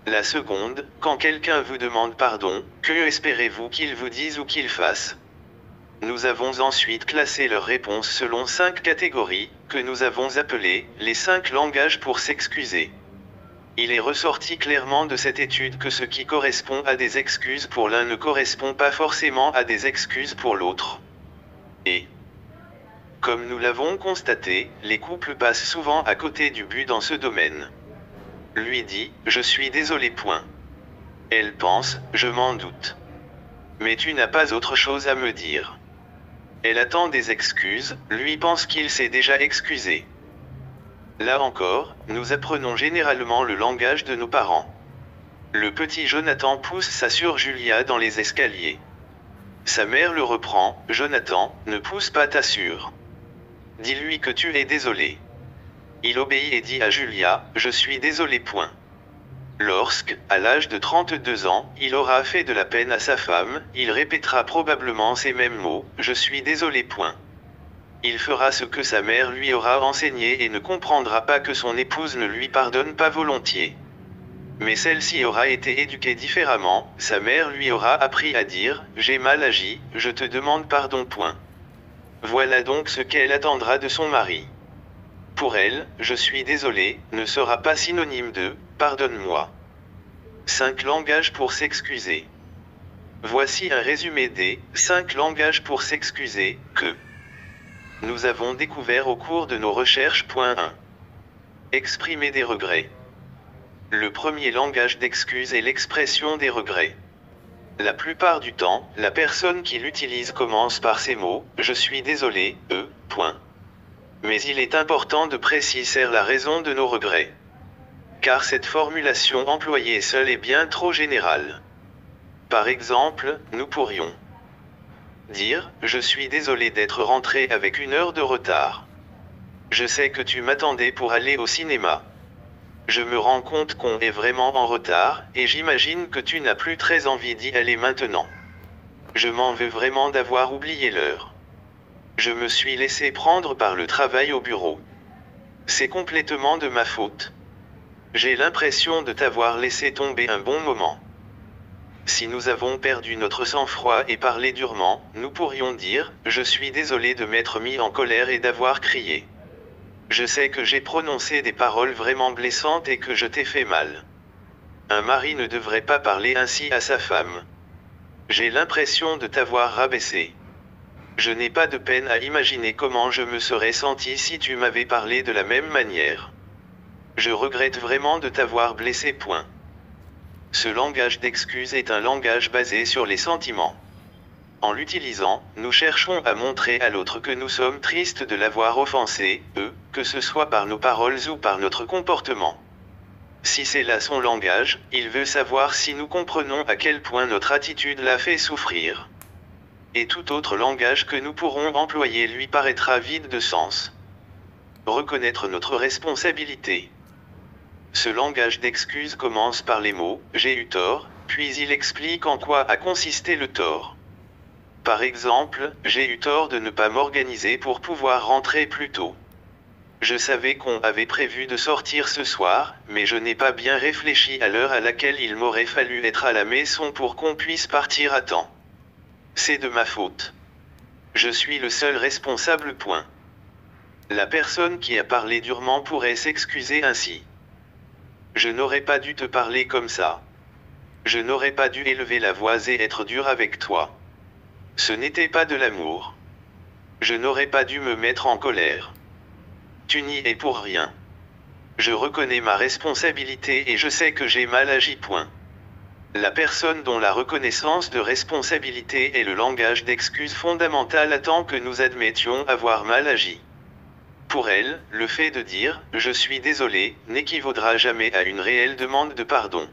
La seconde, quand quelqu'un vous demande pardon, que espérez-vous qu'il vous dise ou qu'il fasse? Nous avons ensuite classé leurs réponses selon 5 catégories, que nous avons appelées les 5 langages pour s'excuser. Il est ressorti clairement de cette étude que ce qui correspond à des excuses pour l'un ne correspond pas forcément à des excuses pour l'autre. Et comme nous l'avons constaté, les couples passent souvent à côté du but dans ce domaine. Lui dit, je suis désolé. Point. Elle pense, je m'en doute. Mais tu n'as pas autre chose à me dire. Elle attend des excuses, lui pense qu'il s'est déjà excusé. Là encore, nous apprenons généralement le langage de nos parents. Le petit Jonathan pousse sa sœur Julia dans les escaliers. Sa mère le reprend, Jonathan, ne pousse pas ta sœur. Dis-lui que tu es désolé. Il obéit et dit à Julia, je suis désolé. Point. Lorsque, à l'âge de 32 ans, il aura fait de la peine à sa femme, il répétera probablement ces mêmes mots, je suis désolé. Point. Il fera ce que sa mère lui aura enseigné et ne comprendra pas que son épouse ne lui pardonne pas volontiers. Mais celle-ci aura été éduquée différemment, sa mère lui aura appris à dire, j'ai mal agi, je te demande pardon. Point. Voilà donc ce qu'elle attendra de son mari. Pour elle, je suis désolé, ne sera pas synonyme de, pardonne-moi. 5 langages pour s'excuser. Voici un résumé des 5 langages pour s'excuser, que nous avons découvert au cours de nos recherches. Point 1. Exprimer des regrets. Le premier langage d'excuse est l'expression des regrets. La plupart du temps, la personne qui l'utilise commence par ces mots, je suis désolé, point. Mais il est important de préciser la raison de nos regrets. Car cette formulation employée seule est bien trop générale. Par exemple, nous pourrions dire, je suis désolé d'être rentré avec 1 heure de retard. Je sais que tu m'attendais pour aller au cinéma. Je me rends compte qu'on est vraiment en retard, et j'imagine que tu n'as plus très envie d'y aller maintenant. Je m'en veux vraiment d'avoir oublié l'heure. Je me suis laissé prendre par le travail au bureau. C'est complètement de ma faute. J'ai l'impression de t'avoir laissé tomber un bon moment. Si nous avons perdu notre sang-froid et parlé durement, nous pourrions dire, je suis désolé de m'être mis en colère et d'avoir crié. Je sais que j'ai prononcé des paroles vraiment blessantes et que je t'ai fait mal. Un mari ne devrait pas parler ainsi à sa femme. J'ai l'impression de t'avoir rabaissé. Je n'ai pas de peine à imaginer comment je me serais senti si tu m'avais parlé de la même manière. Je regrette vraiment de t'avoir blessé. Point. Ce langage d'excuse est un langage basé sur les sentiments. En l'utilisant, nous cherchons à montrer à l'autre que nous sommes tristes de l'avoir offensé, que ce soit par nos paroles ou par notre comportement. Si c'est là son langage, il veut savoir si nous comprenons à quel point notre attitude l'a fait souffrir. Et tout autre langage que nous pourrons employer lui paraîtra vide de sens. Reconnaître notre responsabilité. Ce langage d'excuse commence par les mots « j'ai eu tort », puis il explique en quoi a consisté le tort. Par exemple, j'ai eu tort de ne pas m'organiser pour pouvoir rentrer plus tôt. Je savais qu'on avait prévu de sortir ce soir, mais je n'ai pas bien réfléchi à l'heure à laquelle il m'aurait fallu être à la maison pour qu'on puisse partir à temps. C'est de ma faute. Je suis le seul responsable. Point. La personne qui a parlé durement pourrait s'excuser ainsi. Je n'aurais pas dû te parler comme ça. Je n'aurais pas dû élever la voix et être dur avec toi. Ce n'était pas de l'amour. Je n'aurais pas dû me mettre en colère. Tu n'y es pour rien. Je reconnais ma responsabilité et je sais que j'ai mal agi. Point. La personne dont la reconnaissance de responsabilité est le langage d'excuse fondamental attend que nous admettions avoir mal agi. Pour elle, le fait de dire « je suis désolé » n'équivaudra jamais à une réelle demande de pardon.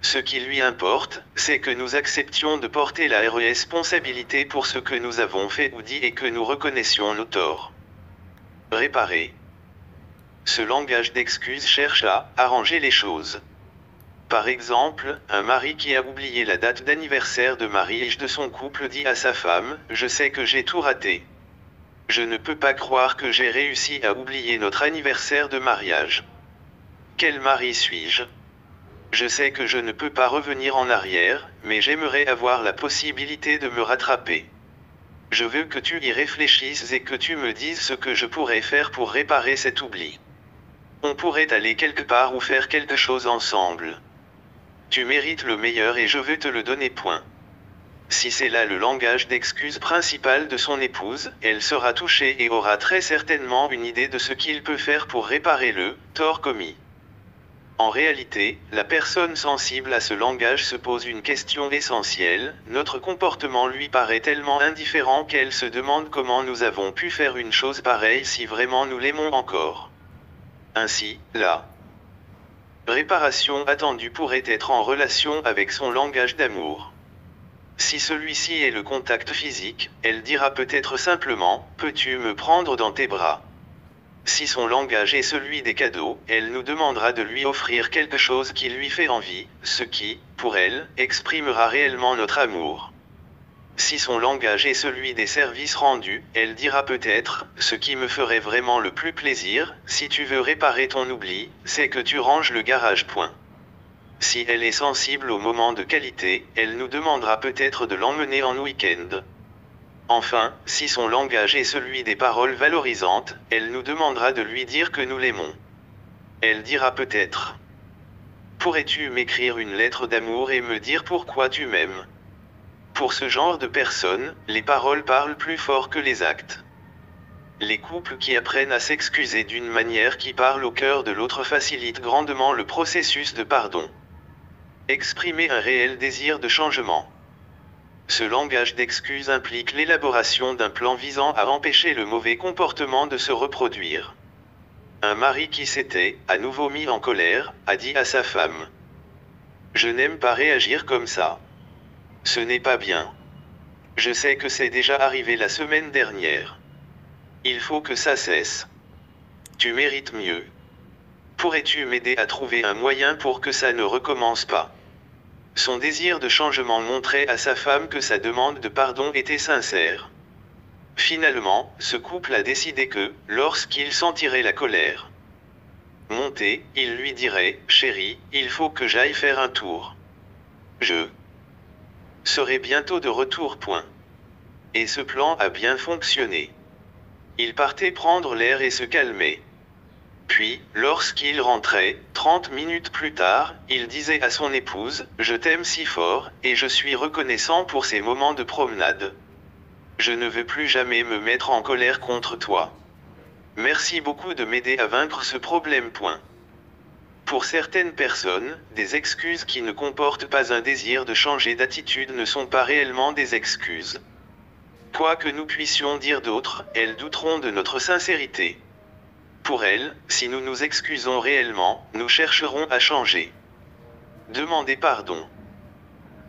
Ce qui lui importe, c'est que nous acceptions de porter la responsabilité pour ce que nous avons fait ou dit et que nous reconnaissions nos torts. Réparer. Ce langage d'excuse cherche à arranger les choses. Par exemple, un mari qui a oublié la date d'anniversaire de mariage de son couple dit à sa femme « je sais que j'ai tout raté. Je ne peux pas croire que j'ai réussi à oublier notre anniversaire de mariage. Quel mari suis-je? Je sais que je ne peux pas revenir en arrière, mais j'aimerais avoir la possibilité de me rattraper. Je veux que tu y réfléchisses et que tu me dises ce que je pourrais faire pour réparer cet oubli. On pourrait aller quelque part ou faire quelque chose ensemble. Tu mérites le meilleur et je veux te le donner point. Si c'est là le langage d'excuse principal de son épouse, elle sera touchée et aura très certainement une idée de ce qu'il peut faire pour réparer le tort commis. En réalité, la personne sensible à ce langage se pose une question essentielle, notre comportement lui paraît tellement indifférent qu'elle se demande comment nous avons pu faire une chose pareille si vraiment nous l'aimons encore. Ainsi, la réparation attendue pourrait être en relation avec son langage d'amour. Si celui-ci est le contact physique, elle dira peut-être simplement « Peux-tu me prendre dans tes bras ?» Si son langage est celui des cadeaux, elle nous demandera de lui offrir quelque chose qui lui fait envie, ce qui, pour elle, exprimera réellement notre amour. Si son langage est celui des services rendus, elle dira peut-être « Ce qui me ferait vraiment le plus plaisir, si tu veux réparer ton oubli, c'est que tu ranges le garage point. » Si elle est sensible aux moments de qualité, elle nous demandera peut-être de l'emmener en week-end. Enfin, si son langage est celui des paroles valorisantes, elle nous demandera de lui dire que nous l'aimons. Elle dira peut-être « Pourrais-tu m'écrire une lettre d'amour et me dire pourquoi tu m'aimes ?» Pour ce genre de personnes, les paroles parlent plus fort que les actes. Les couples qui apprennent à s'excuser d'une manière qui parle au cœur de l'autre facilitent grandement le processus de pardon. Exprimer un réel désir de changement. Ce langage d'excuse implique l'élaboration d'un plan visant à empêcher le mauvais comportement de se reproduire. Un mari qui s'était, à nouveau mis en colère, a dit à sa femme « Je n'aime pas réagir comme ça. Ce n'est pas bien. Je sais que c'est déjà arrivé la semaine dernière. Il faut que ça cesse. Tu mérites mieux. Pourrais-tu m'aider à trouver un moyen pour que ça ne recommence pas ?» Son désir de changement montrait à sa femme que sa demande de pardon était sincère. Finalement, ce couple a décidé que, lorsqu'il sentirait la colère monter, il lui dirait « Chérie, il faut que j'aille faire un tour. Je serai bientôt de retour point. » Et ce plan a bien fonctionné. Il partait prendre l'air et se calmer. Puis, lorsqu'il rentrait, 30 minutes plus tard, il disait à son épouse « Je t'aime si fort, et je suis reconnaissant pour ces moments de promenade. Je ne veux plus jamais me mettre en colère contre toi. Merci beaucoup de m'aider à vaincre ce problème. Point. » Pour certaines personnes, des excuses qui ne comportent pas un désir de changer d'attitude ne sont pas réellement des excuses. Quoi que nous puissions dire d'autres, elles douteront de notre sincérité. Pour elles, si nous nous excusons réellement, nous chercherons à changer. Demandez pardon.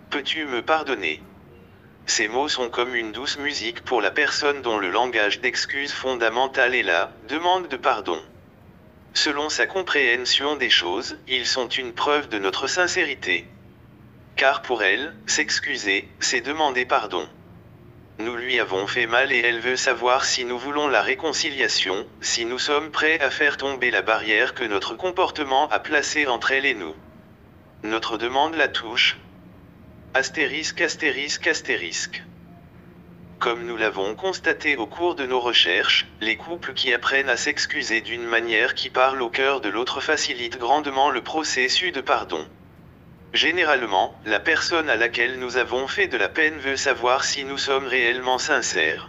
Peux-tu me pardonner? Ces mots sont comme une douce musique pour la personne dont le langage d'excuse fondamental est la demande de pardon. Selon sa compréhension des choses, ils sont une preuve de notre sincérité. Car pour elle, s'excuser, c'est demander pardon. Nous lui avons fait mal et elle veut savoir si nous voulons la réconciliation, si nous sommes prêts à faire tomber la barrière que notre comportement a placée entre elle et nous. Notre demande la touche. Astérisque, astérisque, astérisque. Comme nous l'avons constaté au cours de nos recherches, les couples qui apprennent à s'excuser d'une manière qui parle au cœur de l'autre facilitent grandement le processus de pardon. Généralement, la personne à laquelle nous avons fait de la peine veut savoir si nous sommes réellement sincères.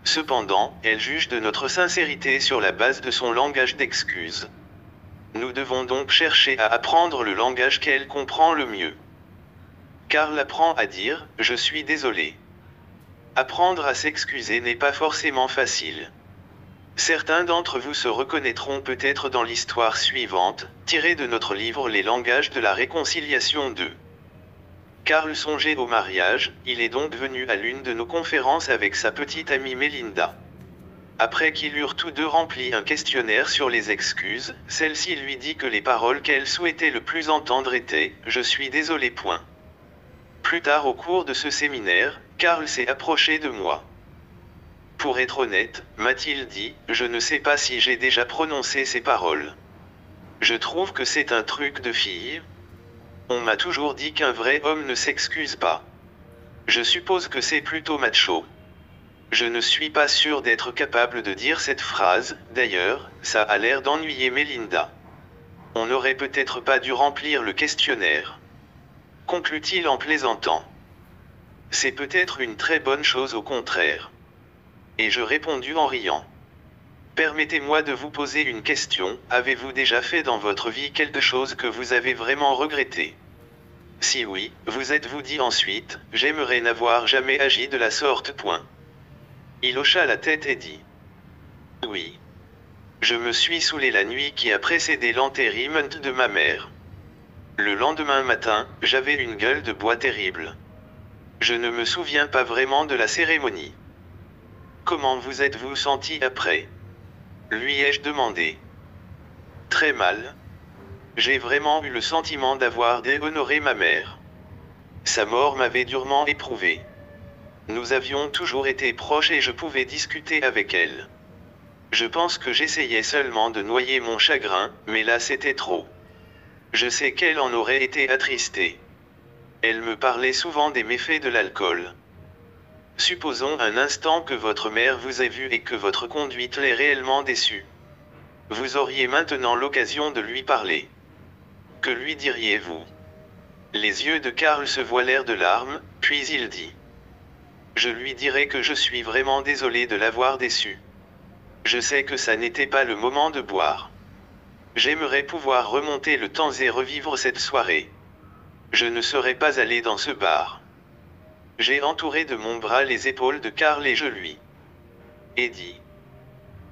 Cependant, elle juge de notre sincérité sur la base de son langage d'excuse. Nous devons donc chercher à apprendre le langage qu'elle comprend le mieux. Karl apprend à dire « Je suis désolé ». Apprendre à s'excuser n'est pas forcément facile. Certains d'entre vous se reconnaîtront peut-être dans l'histoire suivante, tirée de notre livre Les langages de la réconciliation 2. Karl songeait au mariage, il est donc venu à l'une de nos conférences avec sa petite amie Melinda. Après qu'ils eurent tous deux rempli un questionnaire sur les excuses, celle-ci lui dit que les paroles qu'elle souhaitait le plus entendre étaient « Je suis désolé. » Plus tard au cours de ce séminaire, Karl s'est approché de moi. Pour être honnête, m'a-t-il dit, je ne sais pas si j'ai déjà prononcé ces paroles. Je trouve que c'est un truc de fille. On m'a toujours dit qu'un vrai homme ne s'excuse pas. Je suppose que c'est plutôt macho. Je ne suis pas sûr d'être capable de dire cette phrase, d'ailleurs, ça a l'air d'ennuyer Melinda. On n'aurait peut-être pas dû remplir le questionnaire. Conclut-il en plaisantant. C'est peut-être une très bonne chose au contraire. Et je répondis en riant. Permettez-moi de vous poser une question, avez-vous déjà fait dans votre vie quelque chose que vous avez vraiment regretté? Si oui, vous êtes-vous dit ensuite, j'aimerais n'avoir jamais agi de la sorte. Il hocha la tête et dit. Oui. Je me suis saoulé la nuit qui a précédé l'enterrement de ma mère. Le lendemain matin, j'avais une gueule de bois terrible. Je ne me souviens pas vraiment de la cérémonie. Comment vous êtes-vous senti après? Lui ai-je demandé. Très mal. J'ai vraiment eu le sentiment d'avoir déshonoré ma mère. Sa mort m'avait durement éprouvé. Nous avions toujours été proches et je pouvais discuter avec elle. Je pense que j'essayais seulement de noyer mon chagrin, mais là c'était trop. Je sais qu'elle en aurait été attristée. Elle me parlait souvent des méfaits de l'alcool. Supposons un instant que votre mère vous ait vu et que votre conduite l'ait réellement déçue. Vous auriez maintenant l'occasion de lui parler. Que lui diriez-vous? Les yeux de Karl se voilèrent de larmes, puis il dit. Je lui dirai que je suis vraiment désolé de l'avoir déçu. Je sais que ça n'était pas le moment de boire. J'aimerais pouvoir remonter le temps et revivre cette soirée. Je ne serais pas allé dans ce bar. J'ai entouré de mon bras les épaules de Karl et je lui ai dit.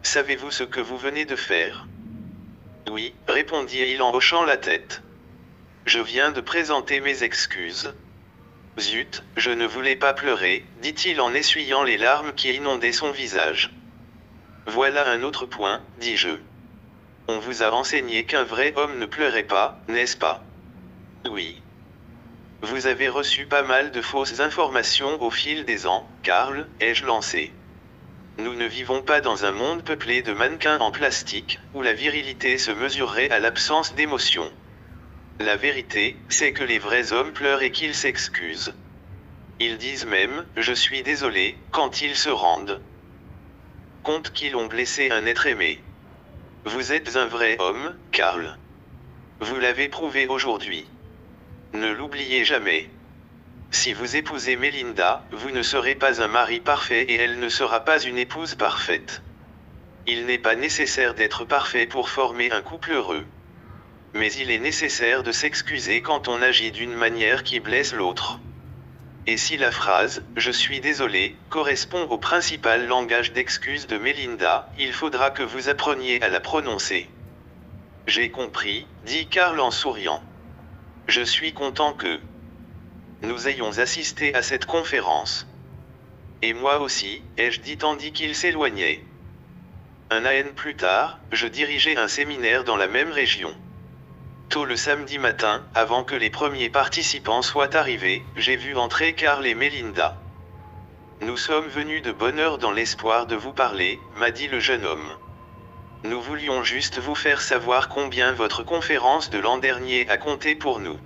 Savez-vous ce que vous venez de faire? Oui, répondit-il en hochant la tête. Je viens de présenter mes excuses. Zut, je ne voulais pas pleurer, dit-il en essuyant les larmes qui inondaient son visage. Voilà un autre point, dis-je. On vous a enseigné qu'un vrai homme ne pleurait pas, n'est-ce pas? Oui. Vous avez reçu pas mal de fausses informations au fil des ans, Karl, ai-je lancé. Nous ne vivons pas dans un monde peuplé de mannequins en plastique, où la virilité se mesurerait à l'absence d'émotion. La vérité, c'est que les vrais hommes pleurent et qu'ils s'excusent. Ils disent même, je suis désolé, quand ils se rendent compte qu'ils ont blessé un être aimé. Vous êtes un vrai homme, Karl. Vous l'avez prouvé aujourd'hui. Ne l'oubliez jamais. Si vous épousez Melinda, vous ne serez pas un mari parfait et elle ne sera pas une épouse parfaite. Il n'est pas nécessaire d'être parfait pour former un couple heureux. Mais il est nécessaire de s'excuser quand on agit d'une manière qui blesse l'autre. Et si la phrase « je suis désolé » correspond au principal langage d'excuse de Melinda, il faudra que vous appreniez à la prononcer. J'ai compris, dit Karl en souriant. Je suis content que nous ayons assisté à cette conférence. Et moi aussi, ai-je dit tandis qu'il s'éloignait. Un an plus tard, je dirigeais un séminaire dans la même région. Tôt le samedi matin, avant que les premiers participants soient arrivés, j'ai vu entrer Karl et Melinda. Nous sommes venus de bonne heure dans l'espoir de vous parler, m'a dit le jeune homme. Nous voulions juste vous faire savoir combien votre conférence de l'an dernier a compté pour nous.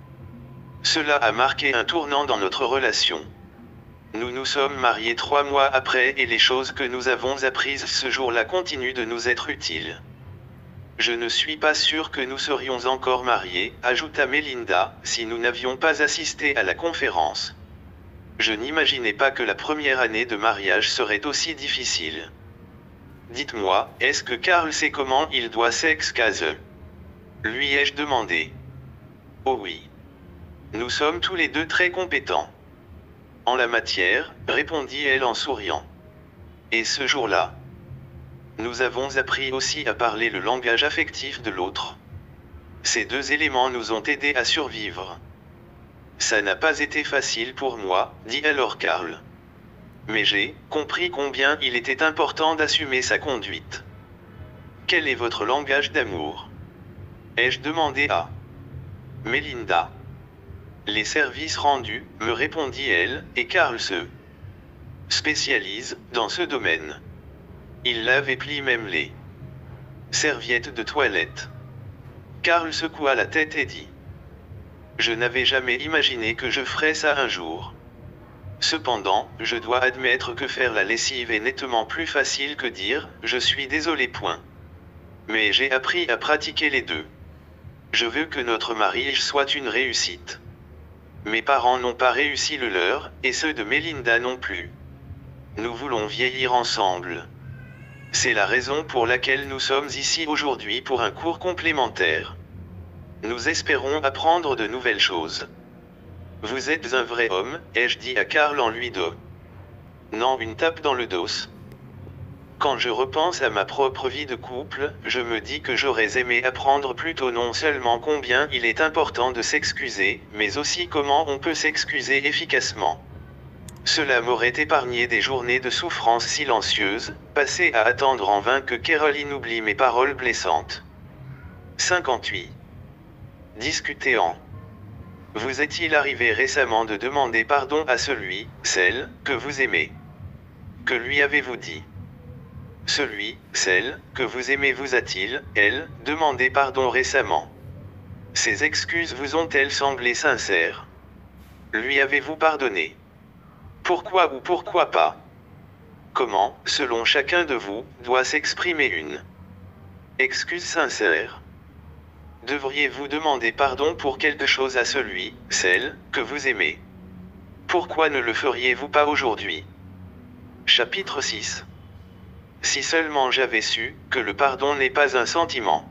Cela a marqué un tournant dans notre relation. Nous nous sommes mariés 3 mois après et les choses que nous avons apprises ce jour-là continuent de nous être utiles. Je ne suis pas sûr que nous serions encore mariés, ajouta Melinda, si nous n'avions pas assisté à la conférence. Je n'imaginais pas que la première année de mariage serait aussi difficile. Dites-moi, est-ce que Karl sait comment il doit s'excuser? Lui ai-je demandé. Oh oui. Nous sommes tous les deux très compétents. En la matière, répondit-elle en souriant. Et ce jour-là, nous avons appris aussi à parler le langage affectif de l'autre. Ces 2 éléments nous ont aidés à survivre. Ça n'a pas été facile pour moi, dit alors Karl. Mais j'ai compris combien il était important d'assumer sa conduite. Quel est votre langage d'amour? Ai-je demandé à Melinda. Les services rendus, me répondit-elle, et Karl se spécialise dans ce domaine. Il lave et plie même les serviettes de toilette. Karl secoua la tête et dit: Je n'avais jamais imaginé que je ferais ça un jour. Cependant, je dois admettre que faire la lessive est nettement plus facile que dire « je suis désolé ». Mais j'ai appris à pratiquer les deux. Je veux que notre mariage soit une réussite. Mes parents n'ont pas réussi le leur, et ceux de Melinda non plus. Nous voulons vieillir ensemble. C'est la raison pour laquelle nous sommes ici aujourd'hui pour un cours complémentaire. Nous espérons apprendre de nouvelles choses. Vous êtes un vrai homme, ai-je dit à Karl en lui donnant une tape dans le dos. Quand je repense à ma propre vie de couple, je me dis que j'aurais aimé apprendre plus tôt non seulement combien il est important de s'excuser, mais aussi comment on peut s'excuser efficacement. Cela m'aurait épargné des journées de souffrance silencieuse, passées à attendre en vain que Caroline oublie mes paroles blessantes. 58. Discuter en. Vous est-il arrivé récemment de demander pardon à celui, celle, que vous aimez? Que lui avez-vous dit? Celui, celle, que vous aimez vous a-t-il, elle, demandé pardon récemment? Ces excuses vous ont-elles semblé sincères? Lui avez-vous pardonné? Pourquoi ou pourquoi pas? Comment, selon chacun de vous, doit s'exprimer une excuse sincère? Devriez-vous demander pardon pour quelque chose à celui, celle, que vous aimez? Pourquoi ne le feriez-vous pas aujourd'hui? Chapitre 6. Si seulement j'avais su que le pardon n'est pas un sentiment.